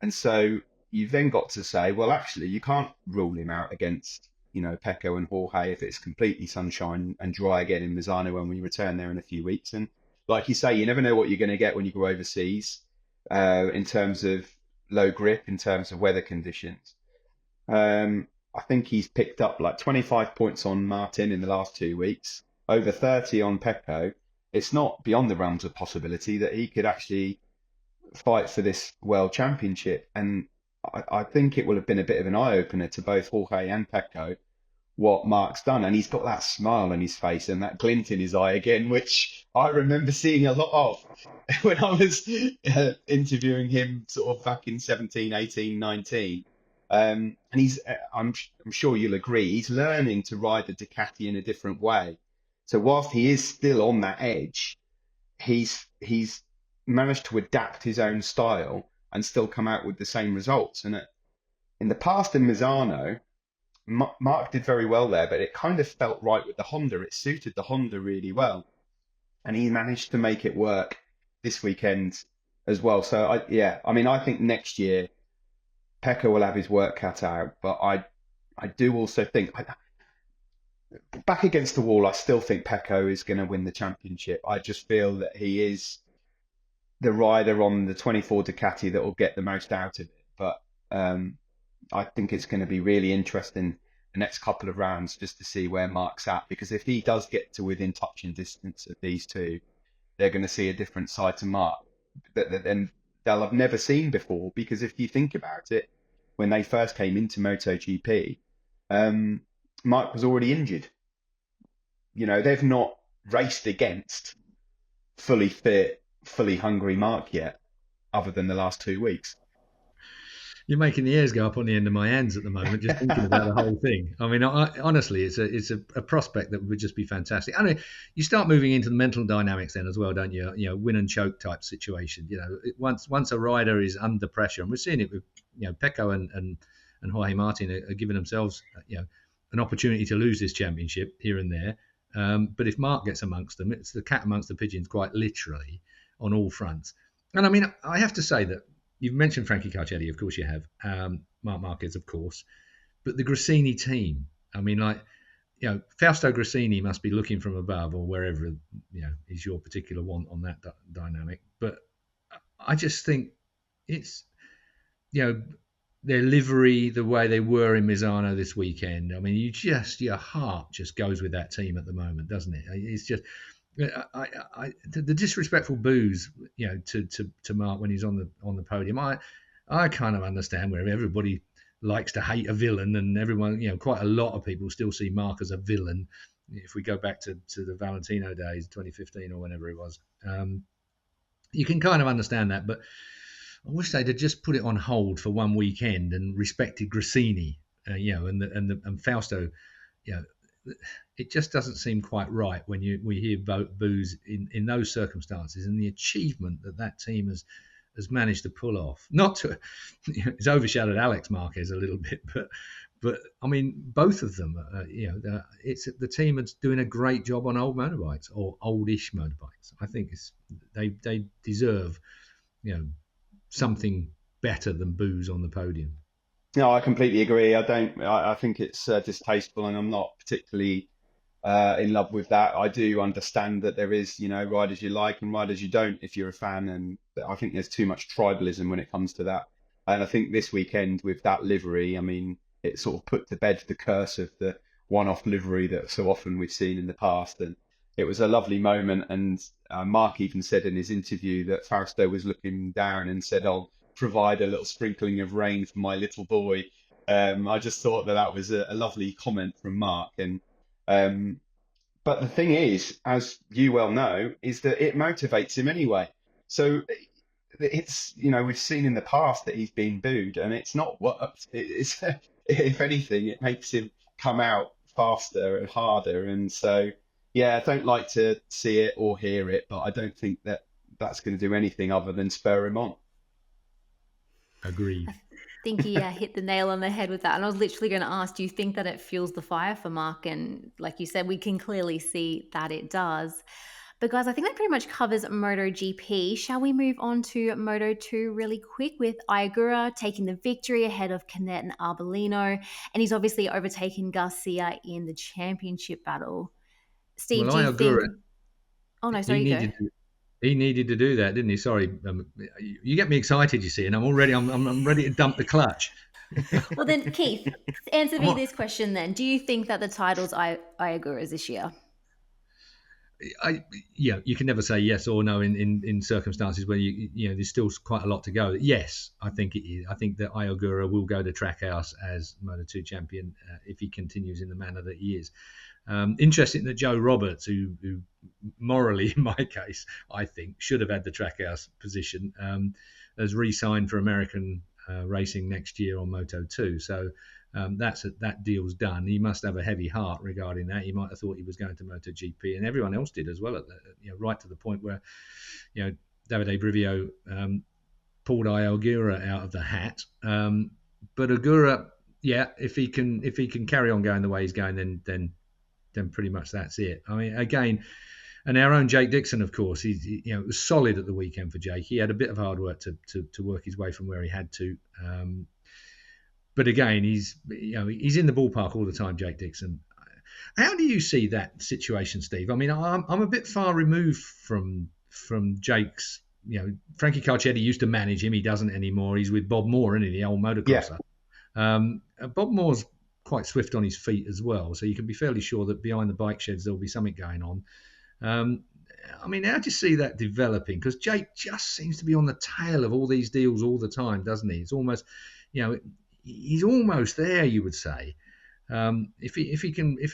Speaker 2: And so you've then got to say, well, actually, you can't rule him out against, Pecco and Jorge if it's completely sunshine and dry again in Misano when we return there in a few weeks. And like you say, you never know what you're going to get when you go overseas in terms of low grip, in terms of weather conditions. I think he's picked up like 25 points on Martin in the last 2 weeks, over 30 on Pecco. It's not beyond the realms of possibility that he could actually fight for this world championship. And I think it will have been a bit of an eye-opener to both Jorge and Pecco what Marc's done. And he's got that smile on his face and that glint in his eye again, which I remember seeing a lot of when I was interviewing him sort of back in 17, 18, 19. And I'm sure you'll agree, he's learning to ride the Ducati in a different way. So whilst he is still on that edge, he's managed to adapt his own style and still come out with the same results. And in the past in Misano, Marc did very well there, but it kind of felt right with the Honda. It suited the Honda really well. And he managed to make it work this weekend as well. So I think next year Pecco will have his work cut out, but I do also think, back against the wall, I still think Pecco is going to win the championship. I just feel that he is the rider on the 24 Ducati that will get the most out of it. But I think it's going to be really interesting the next couple of rounds just to see where Marc's at, because if he does get to within touching distance of these two, they're going to see a different side to Marc that then they'll have never seen before. Because if you think about it, when they first came into MotoGP, Marc was already injured. They've not raced against fully fit, fully hungry Marc yet, other than the last 2 weeks.
Speaker 3: You're making the hairs go up on the end of my hands at the moment, just thinking about the whole thing. I mean, honestly, it's a prospect that would just be fantastic. I mean, you start moving into the mental dynamics then as well, don't you? Win and choke type situation. Once a rider is under pressure, and we're seeing it with Pecco and Jorge Martin are giving themselves an opportunity to lose this championship here and there. But if Marc gets amongst them, it's the cat amongst the pigeons, quite literally, on all fronts. And I mean, I have to say that you've mentioned Frankie Carcelli, of course you have, Marc Marquez, of course, but the Grassini team, I mean, Fausto Grassini must be looking from above or wherever, is your particular one on that dynamic. But I just think it's, their livery, the way they were in Misano this weekend. I mean, your heart just goes with that team at the moment, doesn't it? It's just the disrespectful boos, to Marc when he's on the podium. I kind of understand where everybody likes to hate a villain, and everyone, quite a lot of people still see Marc as a villain. If we go back to the Valentino days, 2015 or whenever it was, you can kind of understand that, but I wish they'd have just put it on hold for one weekend and respected Grassini, and Fausto. It just doesn't seem quite right when we hear boos in those circumstances, and the achievement that team has managed to pull off. Not to, it's overshadowed Alex Marquez a little bit, but I mean, both of them, it's the team is doing a great job on old motorbikes or oldish motorbikes. I think they deserve, something better than boos on the podium.
Speaker 2: No, I completely agree. I think it's distasteful, and I'm not particularly in love with that. I do understand that there is, riders you like and riders you don't if you're a fan, and I think there's too much tribalism when it comes to that. And I think this weekend with that livery, I mean, it sort of put to bed the curse of the one-off livery that so often we've seen in the past. And it was a lovely moment. And Marc even said in his interview that Fausto was looking down and said, "I'll provide a little sprinkling of rain for my little boy." I just thought that was a lovely comment from Marc. And but the thing is, as you well know, is that it motivates him anyway. So it's, we've seen in the past that he's been booed, and it's not worked. It's if anything, it makes him come out faster and harder. And so, yeah, I don't like to see it or hear it, but I don't think that that's going to do anything other than spur him on.
Speaker 3: Agreed.
Speaker 1: I think you hit the nail on the head with that. And I was literally going to ask, do you think that it fuels the fire for Marc? And like you said, we can clearly see that it does. But guys, I think that pretty much covers MotoGP. Shall we move on to Moto2 really quick with Ayagura taking the victory ahead of Canet and Arbolino. And he's obviously overtaken Garcia in the championship battle. Steve,
Speaker 3: Well,
Speaker 1: do you think...
Speaker 3: Ayagura,
Speaker 1: Oh, no, sorry, you go.
Speaker 3: He needed to do that, didn't he? Sorry, you get me excited, you see, and I'm ready to dump the clutch.
Speaker 1: Well, then, Keith, answer me this question then. Do you think that the title's Ayagura's this year?
Speaker 3: You can never say yes or no in circumstances where there's still quite a lot to go. Yes, I think it is. I think that Ayagura will go to Trackhouse as Moto2 champion if he continues in the manner that he is. Interesting that Joe Roberts, who morally, in my case, I think should have had the Trackhouse position, has re-signed for American racing next year on Moto2. So that deal's done. He must have a heavy heart regarding that. He might have thought he was going to MotoGP, and everyone else did as well. Right to the point where, Davide Brivio pulled Ayagura out of the hat. But Agura, if he can carry on going the way he's going, then pretty much that's it. I mean, again, and our own Jake Dixon, of course, it was solid at the weekend for Jake. He had a bit of hard work to work his way from where he had to. But again, he's in the ballpark all the time, Jake Dixon. How do you see that situation, Steve? I mean, I'm a bit far removed from Jake's. Frankie Carcetti used to manage him. He doesn't anymore. He's with Bob Moore, isn't he, the old motocrosser? Yeah. Bob Moore's quite swift on his feet as well, so you can be fairly sure that behind the bike sheds there'll be something going on. I mean, how do you see that developing? Because Jake just seems to be on the tail of all these deals all the time, doesn't he? It's almost, he's almost there, you would say. If he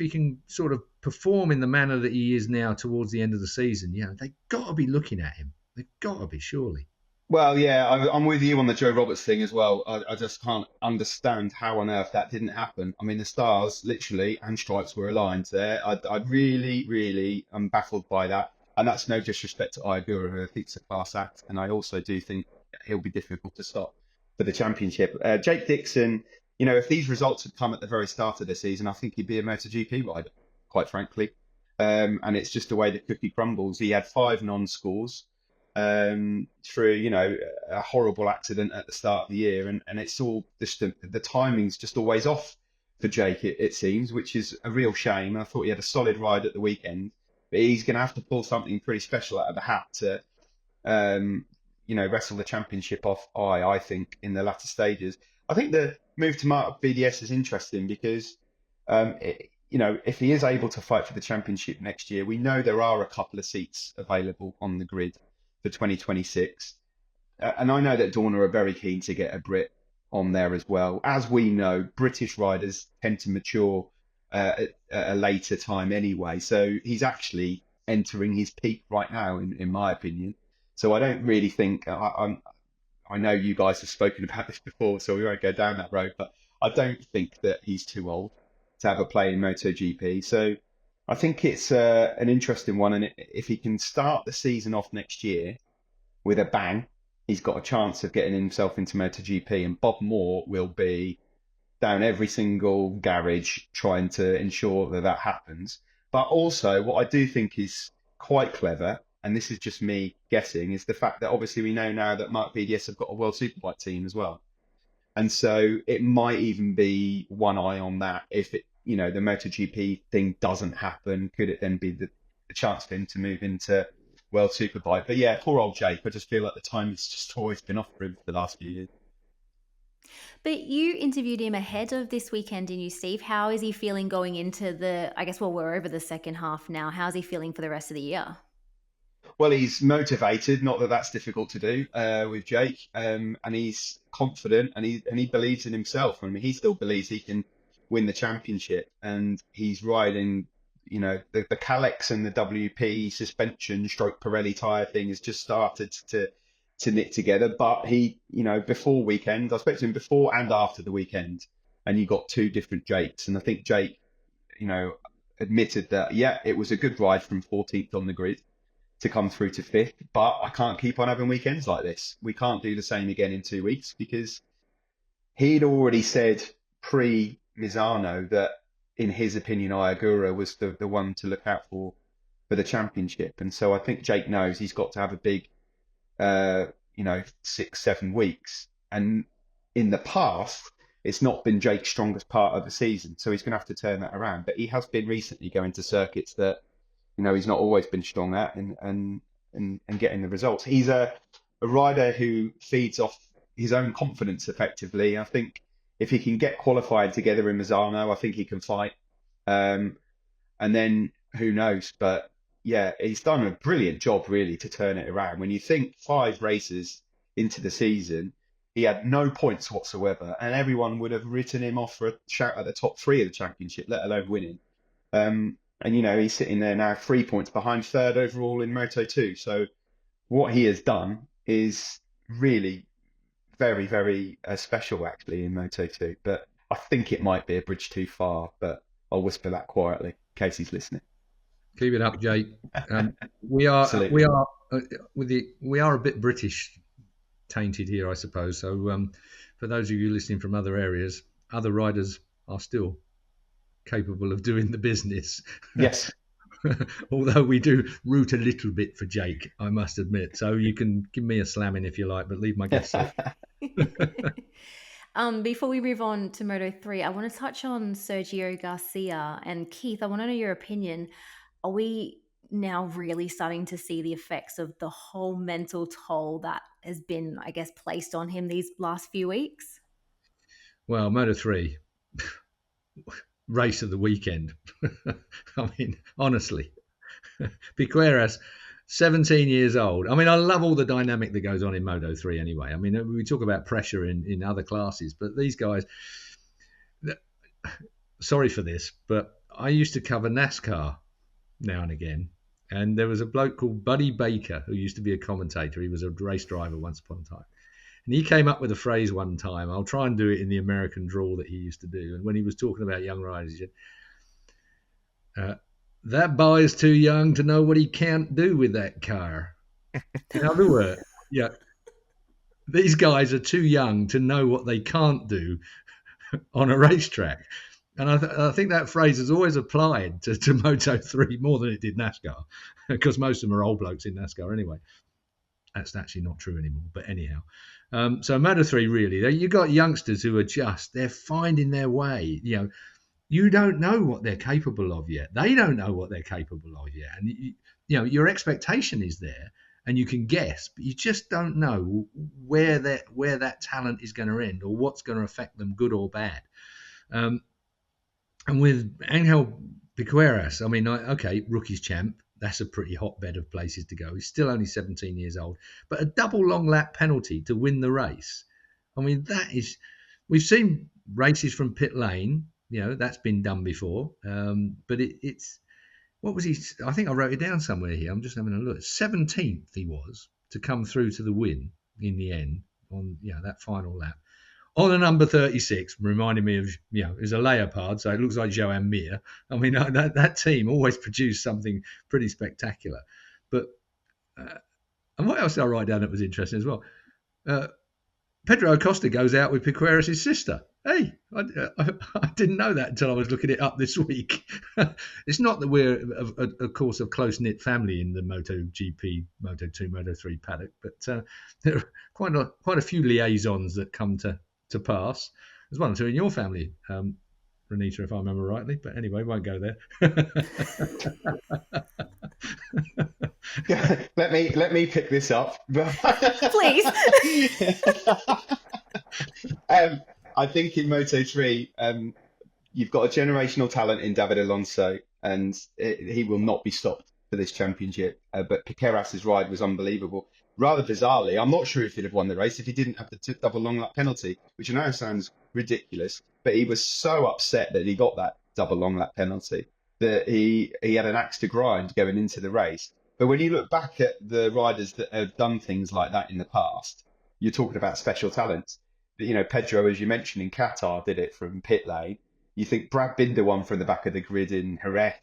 Speaker 3: can sort of perform in the manner that he is now towards the end of the season, they've got to be looking at him. They've got to be, surely.
Speaker 2: Well, yeah, I'm with you on the Joe Roberts thing as well. I just can't understand how on earth that didn't happen. I mean, the stars literally and stripes were aligned there. I really, really am baffled by that. And that's no disrespect to Ayagura, who I think is a class act. And I also do think he'll be difficult to stop for the championship. Jake Dixon, if these results had come at the very start of the season, I think he'd be a MotoGP rider, quite frankly. And it's just the way the cookie crumbles. He had 5 non-scores. Through a horrible accident at the start of the year, and it's all just the timing's just always off for Jake, it seems, which is a real shame. I thought he had a solid ride at the weekend, but he's going to have to pull something pretty special out of the hat to wrestle the championship off I think in the latter stages. I think the move to Marc BDS is interesting because if he is able to fight for the championship next year, we know there are a couple of seats available on the grid for 2026. And I know that Dorna are very keen to get a Brit on there as well. As we know, British riders tend to mature at a later time anyway. So he's actually entering his peak right now, in my opinion. So I don't really think, I know you guys have spoken about this before, so we won't go down that road, but I don't think that he's too old to have a play in MotoGP. So I think it's an interesting one, and if he can start the season off next year with a bang, he's got a chance of getting himself into MotoGP, and Bob Moore will be down every single garage trying to ensure that happens. But also, what I do think is quite clever, and this is just me guessing, is the fact that obviously we know now that Marc BDS have got a World Superbike team as well. And so it might even be one eye on that if the MotoGP thing doesn't happen. Could it then be the chance for him to move into World Superbike? But yeah, poor old Jake. I just feel like the time has just always been off for him for the last few years.
Speaker 1: But you interviewed him ahead of this weekend, didn't you, Steve? How is he feeling going into we're over the second half now. How's he feeling for the rest of the year?
Speaker 2: Well, he's motivated, not that that's difficult to do with Jake, and he's confident, and he believes in himself. I mean, he still believes he can win the championship, and he's riding, the Kalex and the WP suspension stroke Pirelli tyre thing has just started to to knit together. But he, before weekend, I spoke to him before and after the weekend, and you got two different Jakes. And I think Jake, admitted that, yeah, it was a good ride from 14th on the grid to come through to 5th, but I can't keep on having weekends like this. We can't do the same again in 2 weeks, because he'd already said pre-Misano that, in his opinion, Iagura was the one to look out for the championship. And so I think Jake knows he's got to have a big, 6-7 weeks. And in the past, it's not been Jake's strongest part of the season. So he's going to have to turn that around. But he has been recently going to circuits that, he's not always been strong at, and getting the results. He's a rider who feeds off his own confidence effectively. I think if he can get qualified together in Misano, I think he can fight. And then who knows? But yeah, he's done a brilliant job really to turn it around. When you think 5 races into the season, he had no points whatsoever, and everyone would have written him off for a shout at the top 3 of the championship, let alone winning. And he's sitting there now 3 points behind 3rd overall in Moto2. So what he has done is really very, very special actually in Moto2. But I think it might be a bridge too far, but I'll whisper that quietly in case he's listening.
Speaker 3: Keep it up, Jake. We are a bit British tainted here, I suppose. So for those of you listening from other areas, other riders are still capable of doing the business.
Speaker 2: Yes.
Speaker 3: Although we do root a little bit for Jake, I must admit. So you can give me a slamming if you like, but leave my guests off.
Speaker 1: Before we move on to Moto3, I want to touch on Sergio Garcia. And Keith, I want to know your opinion. Are we now really starting to see the effects of the whole mental toll that has been, I guess, placed on him these last few weeks?
Speaker 3: Well, Moto3, race of the weekend. I mean, honestly, Piqueras, 17 years old. I mean, I love all the dynamic that goes on in Moto3 anyway. I mean, we talk about pressure in other classes, but these guys, sorry for this, but I used to cover NASCAR now and again. And there was a bloke called Buddy Baker who used to be a commentator. He was a race driver once upon a time. And he came up with a phrase one time. I'll try and do it in the American drawl that he used to do. And when he was talking about young riders, he said, that boy is too young to know what he can't do with that car. In other words, yeah, these guys are too young to know what they can't do on a racetrack. And I think that phrase has always applied to Moto3 more than it did NASCAR, because most of them are old blokes in NASCAR anyway. That's actually not true anymore, but anyhow. So Moto3 really, you got youngsters who are they're finding their way. You don't know what they're capable of yet. They don't know what they're capable of yet. And, your expectation is there and you can guess, but you just don't know where that talent is going to end or what's going to affect them, good or bad. And with Angel Piqueras, I mean, rookies champ, that's a pretty hotbed of places to go. He's still only 17 years old, but a double long lap penalty to win the race. I mean, we've seen races from pit lane, that's been done before. But it's, what was he? I think I wrote it down somewhere here. I'm just having a look. 17th he was to come through to the win in the end on, that final lap. On a number 36, reminding me of, is a leopard, so it looks like Joan Mir. I mean, that team always produced something pretty spectacular. But, and what else did I write down that was interesting as well? Pedro Acosta goes out with Piqueras' sister. Hey, I didn't know that until I was looking it up this week. It's not that we're, of course, a close-knit family in the MotoGP, Moto2, Moto3 paddock, but there are quite a few liaisons that come to pass. There's one or two in your family, Renita, if I remember rightly. But anyway, won't go there.
Speaker 2: Let me pick this up.
Speaker 1: Please.
Speaker 2: I think in Moto3, you've got a generational talent in David Alonso, and he will not be stopped for this championship. But Piqueras' ride was unbelievable. Rather bizarrely, I'm not sure if he'd have won the race if he didn't have the double long lap penalty, which I know sounds ridiculous, but he was so upset that he got that double long lap penalty that he had an axe to grind going into the race. But when you look back at the riders that have done things like that in the past, you're talking about special talents. You know, Pedro, as you mentioned, in Qatar, did it from pit lane. You think Brad Binder won from the back of the grid in Jerez.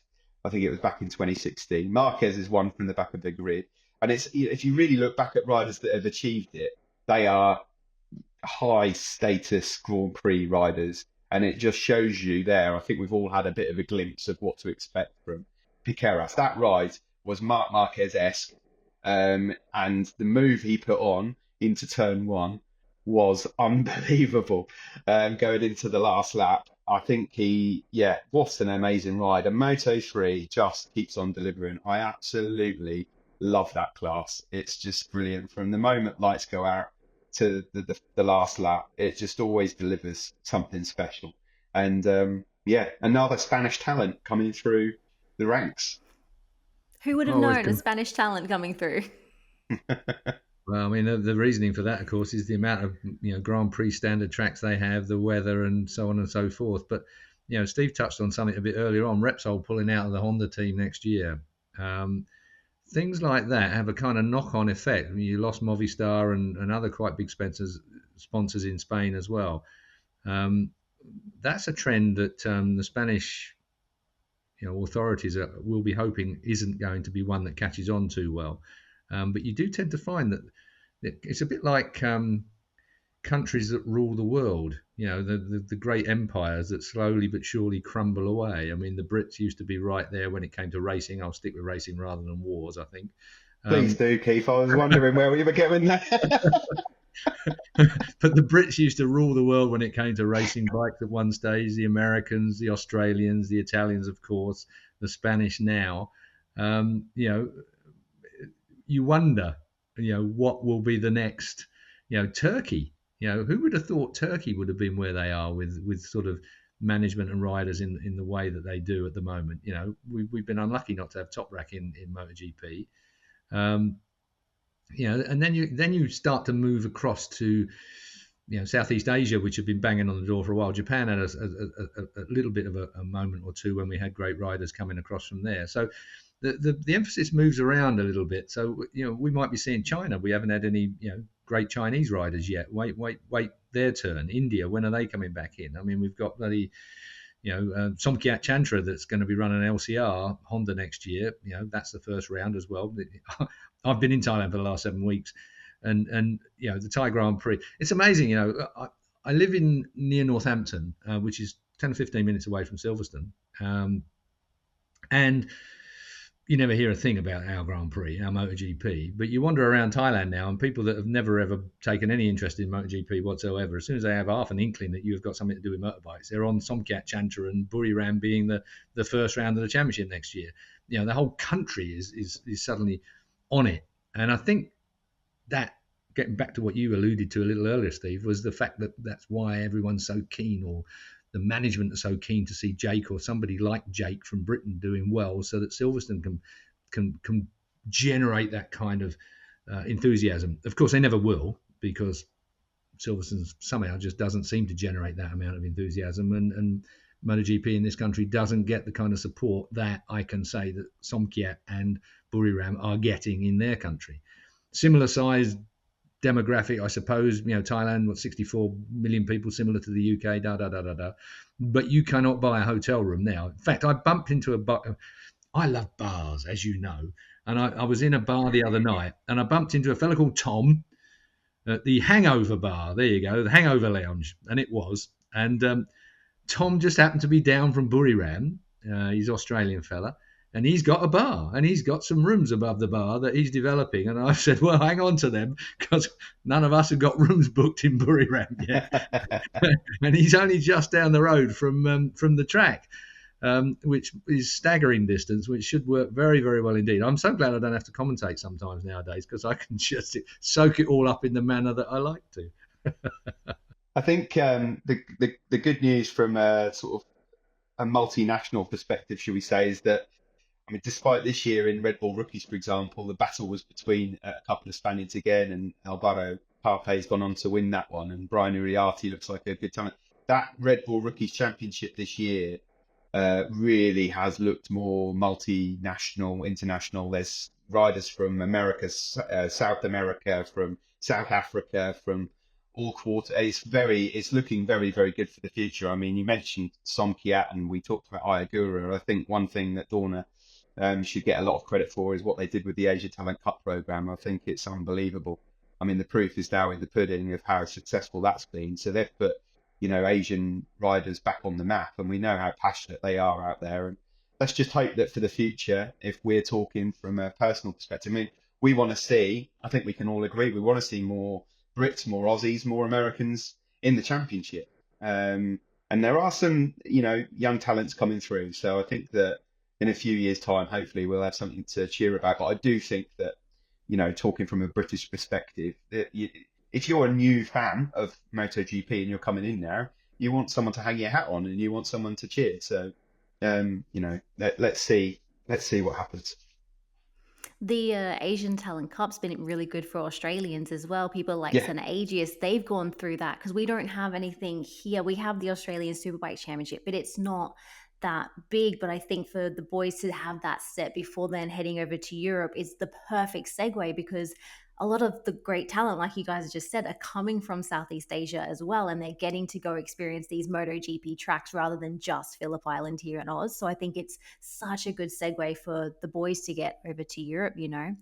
Speaker 2: I think it was back in 2016. Marquez is one from the back of the grid. And it's, if you really look back at riders that have achieved it, they are high status Grand Prix riders. And it just shows you there, I think we've all had a bit of a glimpse of what to expect from Piqueras. That ride was Marc Marquez-esque. And the move he put on into turn one was unbelievable. Going into the last lap, I think what an amazing ride. And Moto3 just keeps on delivering. I absolutely love that class. It's just brilliant. From the moment lights go out to the last lap, it just always delivers something special. And another Spanish talent coming through the ranks.
Speaker 1: Who would have known a Spanish talent coming through?
Speaker 3: Well, I mean, the reasoning for that, of course, is the amount of Grand Prix standard tracks they have, the weather, and so on and so forth. But Steve touched on something a bit earlier on. Repsol pulling out of the Honda team next year. Things like that have a kind of knock-on effect. I mean, you lost Movistar and other quite big sponsors in Spain as well. That's a trend that the Spanish authorities will be hoping isn't going to be one that catches on too well. But you do tend to find that it's a bit like countries that rule the world, the great empires that slowly but surely crumble away. I mean, the Brits used to be right there when it came to racing. I'll stick with racing rather than wars, I think.
Speaker 2: Please do, Keith. I was wondering where we were going there.
Speaker 3: But the Brits used to rule the world when it came to racing bikes at one stage, the Americans, the Australians, the Italians, of course, the Spanish now. You wonder, what will be the next, Turkey. Who would have thought Turkey would have been where they are with sort of management and riders in the way that they do at the moment. We've been unlucky not to have Toprak in MotoGP. And then you start to move across to Southeast Asia, which have been banging on the door for a while. Japan had a little bit of a moment or two when we had great riders coming across from there. So the emphasis moves around a little bit. So we might be seeing China. We haven't had any great Chinese riders yet. Wait their turn. India, when are they coming back in? I mean, we've got bloody Somkiat Chantra that's going to be running LCR Honda next year. That's the first round as well. I've been in Thailand for the last 7 weeks, and the Thai Grand Prix. It's amazing. I live near Northampton, which is 10 or 15 minutes away from Silverstone, and you never hear a thing about our Grand Prix, our MotoGP, but you wander around Thailand now, and people that have never ever taken any interest in MotoGP whatsoever, as soon as they have half an inkling that you've got something to do with motorbikes, they're on Somkiat Chantra and Buriram being the first round of the championship next year. The whole country is suddenly on it. And I think that, getting back to what you alluded to a little earlier, Steve, was the fact that that's why everyone's so keen, or the management are so keen to see Jake or somebody like Jake from Britain doing well, so that Silverstone can generate that kind of enthusiasm. Of course, they never will, because Silverstone somehow just doesn't seem to generate that amount of enthusiasm, and MotoGP in this country doesn't get the kind of support that I can say that Somkiat and Buriram are getting in their country. Similar size demographic, I suppose. Thailand, 64 million people, similar to the UK. But you cannot buy a hotel room now. In fact, I bumped into a bar. I love bars, as you know, and I was in a bar the other night, and I bumped into a fella called Tom at the Hangover Bar. There you go, the Hangover Lounge, and it was. And Tom just happened to be down from Buriram. He's an Australian fella. And he's got a bar, and he's got some rooms above the bar that he's developing. And I said, well, hang on to them, because none of us have got rooms booked in Buriram yet. And he's only just down the road from the track, which is staggering distance, which should work very, very well indeed. I'm so glad I don't have to commentate sometimes nowadays, because I can just soak it all up in the manner that I like to.
Speaker 2: I think the good news from sort of a multinational perspective, should we say, is that, I mean, despite this year in Red Bull Rookies, for example, the battle was between a couple of Spaniards again, and Alvaro Parpe's gone on to win that one, and Brian Uriarte looks like a good talent. That Red Bull Rookies Championship this year really has looked more multinational, international. There's riders from America, South America, from South Africa, from all quarter. It's looking very, very good for the future. I mean, you mentioned Somkiat and we talked about Ayagura. I think one thing that Dorna should get a lot of credit for is what they did with the Asia Talent Cup program. I think it's unbelievable. I mean, the proof is now in the pudding of how successful that's been. So they've put, Asian riders back on the map, and we know how passionate they are out there. And let's just hope that for the future, if we're talking from a personal perspective, I mean, we want to see, I think we can all agree, we want to see more Brits, more Aussies, more Americans in the championship. And there are some, young talents coming through. So I think that in a few years' time, hopefully we'll have something to cheer about. But I do think that, talking from a British perspective, that if you're a new fan of MotoGP and you're coming in there, you want someone to hang your hat on and you want someone to cheer. So, let's see what happens.
Speaker 1: The Asian Talent Cup's been really good for Australians as well. People like
Speaker 2: Yeah,
Speaker 1: St. Aegeus, they've gone through that because we don't have anything here. We have the Australian Superbike Championship, but it's not that big. But I think for the boys to have that set before then heading over to Europe is the perfect segue because a lot of the great talent, like you guys just said, are coming from Southeast Asia as well, and they're getting to go experience these MotoGP tracks rather than just Phillip Island here in Oz. So I think it's such a good segue for the boys to get over to Europe.
Speaker 2: it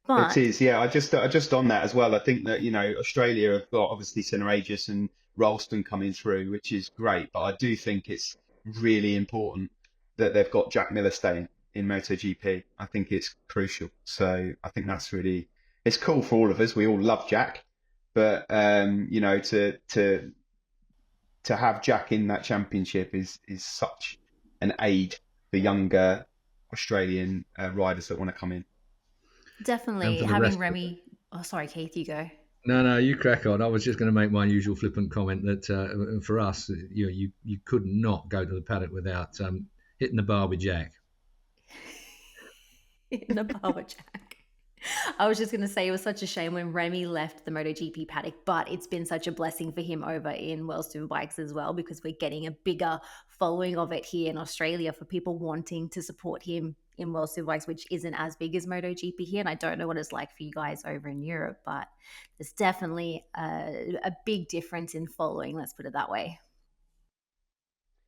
Speaker 1: But
Speaker 2: is. Yeah, I just on that as well. I think that Australia have got obviously St. Regis and Ralston coming through, which is great. But I do think it's really important that they've got Jack Miller staying in MotoGP. I think it's crucial. So I think that's really it's cool for all of us. We all love Jack, but to have Jack in that championship is such an aid for younger Australian riders that want to come in.
Speaker 3: And
Speaker 1: definitely
Speaker 3: for the
Speaker 1: having
Speaker 3: rest of
Speaker 1: Remy. Oh, sorry, Keith, you go.
Speaker 3: no, you crack on. I was just going to make my usual flippant comment that for us, you could not go to the paddock without hitting the bar with Jack.
Speaker 1: In the Barber Jack. I was just going to say it was such a shame when Remy left the MotoGP paddock, but it's been such a blessing for him over in World Superbikes as well because we're getting a bigger following of it here in Australia for people wanting to support him in World Superbikes, which isn't as big as MotoGP here. And I don't know what it's like for you guys over in Europe, but there's definitely a big difference in following, let's put it that way.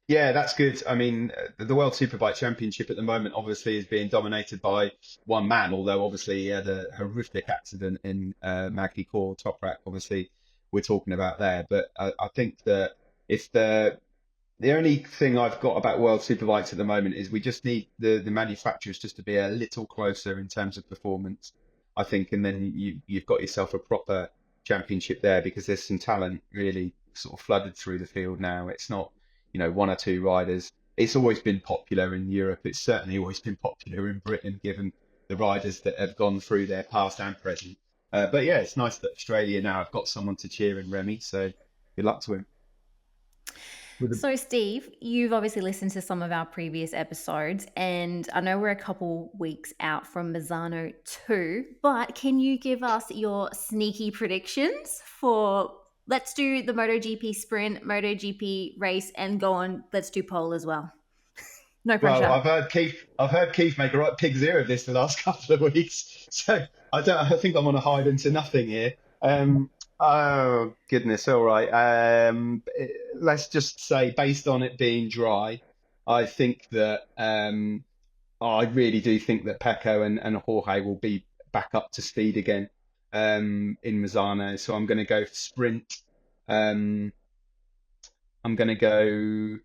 Speaker 2: Yeah, that's good. I mean, the World Superbike Championship at the moment obviously is being dominated by one man, although obviously he had a horrific accident in Magny Cour Toprak, obviously we're talking about there. But I think that if the only thing I've got about World Superbikes at the moment is we just need the manufacturers just to be a little closer in terms of performance, I think, and then you've got yourself a proper championship there because there's some talent really sort of flooded through the field now. It's not, one or two riders. It's always been popular in Europe. It's certainly always been popular in Britain, given the riders that have gone through there, past and present. But yeah, it's nice that Australia now have got someone to cheer in Remy. So good luck to him.
Speaker 1: So, Steve, you've obviously listened to some of our previous episodes, and I know we're a couple weeks out from Misano 2, but can you give us your sneaky predictions for let's do the MotoGP sprint, MotoGP race, and go on, let's do pole as well. No
Speaker 2: Well,
Speaker 1: pressure.
Speaker 2: I've heard Keith make a right pig's ear of this the last couple of weeks. So I think I'm on a hide into nothing here. Oh goodness, all right. Let's just say, based on it being dry, I think that I really do think that Pecco and Jorge will be back up to speed again in Misano. So I'm going to go for sprint. Um, I'm going to go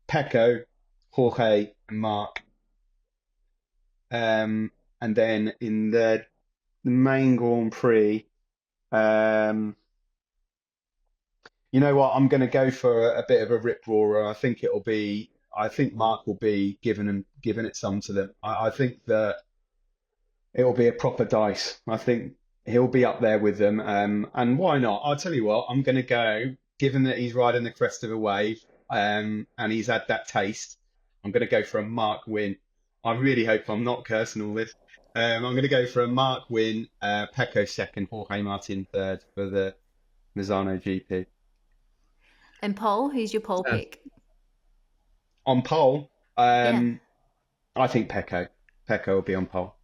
Speaker 2: Pecco, Jorge, and Mark. And then in the main Grand Prix, um, you know what? I'm going to go for a bit of a rip roarer. I think Mark will be giving it some to them. I think that it will be a proper dice. I think he'll be up there with them. And why not? I'll tell you what. I'm going to go, given that he's riding the crest of a wave, and he's had that taste. I'm going to go for a Mark win. I really hope I'm not cursing all this. I'm going to go for a Mark win, Pecco second, Jorge Martin third for the Misano GP.
Speaker 1: And pole, who's your pole
Speaker 3: Sounds
Speaker 1: pick?
Speaker 2: On pole,
Speaker 1: Yeah.
Speaker 2: I think Pecco. Pecco will be on pole.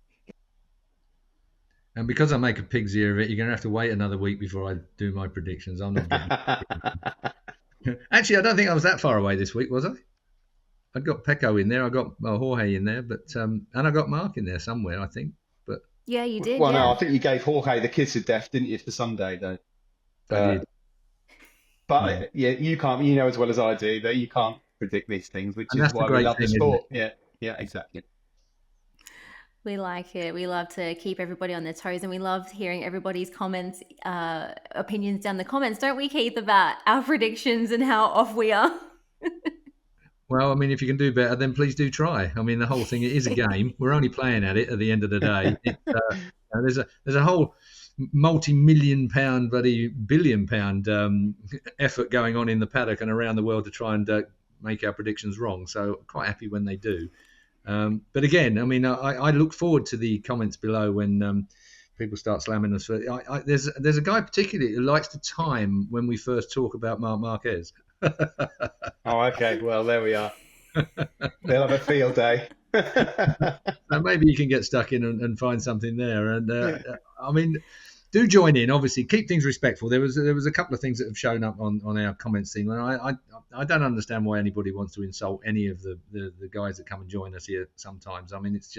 Speaker 3: And because I make a pig's ear of it, you're going to have to wait another week before I do my predictions. I'm not getting. Actually, I don't think I was that far away this week, was I? I got Pecco in there, I got Jorge in there, but and I got Mark in there somewhere, I think. But
Speaker 1: Yeah, you did.
Speaker 2: Well, no,
Speaker 1: Yeah.
Speaker 2: I think you gave Jorge the kiss of death, didn't you, for Sunday, though?
Speaker 3: I did.
Speaker 2: But yeah, you can't. You know as well as I do that you can't predict these things, which
Speaker 3: And
Speaker 2: is
Speaker 3: that's the
Speaker 2: why we
Speaker 3: great
Speaker 2: love the
Speaker 3: thing, isn't
Speaker 2: sport.
Speaker 3: it?
Speaker 2: Yeah, yeah, exactly.
Speaker 1: We like it. We love to keep everybody on their toes, and we love hearing everybody's comments, opinions down the comments, don't we, Keith, about our predictions and how off we are?
Speaker 3: Well, I mean, if you can do better, then please do try. I mean, the whole thing, it is a game. We're only playing at it at the end of the day. There's a whole multi-million-pound, bloody billion-pound effort going on in the paddock and around the world to try and make our predictions wrong. So quite happy when they do. But again, I mean, I look forward to the comments below when people start slamming us. There's a guy particularly who likes to time when we first talk about Marc Marquez.
Speaker 2: Oh, okay. Well, there we are. They'll have a field day.
Speaker 3: So maybe you can get stuck in and find something there. And I mean, do join in. Obviously, keep things respectful. There was a couple of things that have shown up on our comments thing, and I don't understand why anybody wants to insult any of the guys that come and join us here. Sometimes, I mean, it's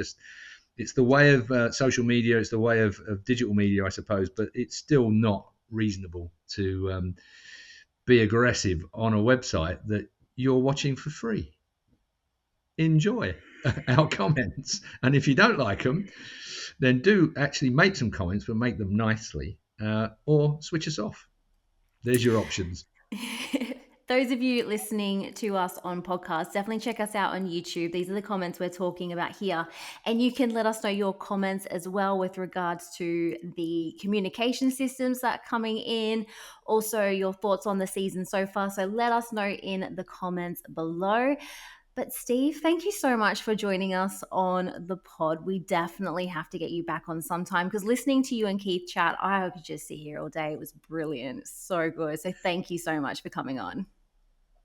Speaker 3: the way of social media. It's the way of digital media, I suppose. But it's still not reasonable to be aggressive on a website that you're watching for free. Enjoy our comments, and if you don't like them, then do actually make some comments, but make them nicely, or switch us off. There's your options.
Speaker 1: Those of you listening to us on podcasts, definitely check us out on YouTube. These are the comments we're talking about here. And you can let us know your comments as well with regards to the communication systems that are coming in, also your thoughts on the season so far. So let us know in the comments below. But Steve, thank you so much for joining us on the pod. We definitely have to get you back on sometime, because listening to you and Keith chat, I could just sit here all day. It was brilliant. So good. So thank you so much for coming on.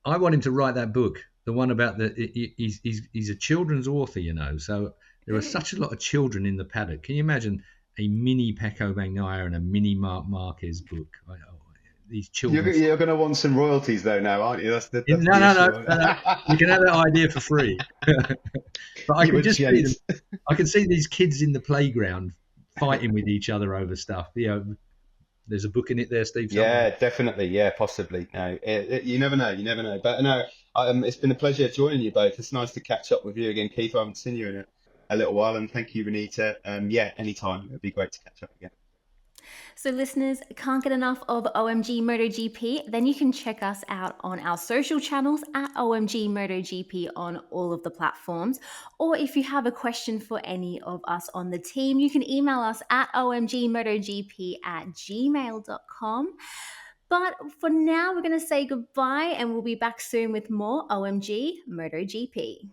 Speaker 3: I want him to write that book, the one about he's a children's author, you know. So there are such a lot of children in the paddock. Can you imagine a mini Pecco Bagnaia and a mini Marc Marquez book? These children.
Speaker 2: You're going to want some royalties though, now, aren't you? That's the
Speaker 3: No. You can have that idea for free. But I can just see them. I can see these kids in the playground fighting with each other over stuff. You know, there's a book in it there, Steve.
Speaker 2: Yeah, definitely. Yeah, possibly. No, you never know. You never know. But no, it's been a pleasure joining you both. It's nice to catch up with you again, Keith. I haven't seen you in a little while, and thank you, Renita. Yeah, anytime. It'd be great to catch up again.
Speaker 1: So listeners, can't get enough of OMG MotoGP? Then you can check us out on our social channels at OMG MotoGP on all of the platforms. Or if you have a question for any of us on the team, you can email us at omgmotogp@gmail.com. But for now, we're going to say goodbye, and we'll be back soon with more OMG MotoGP.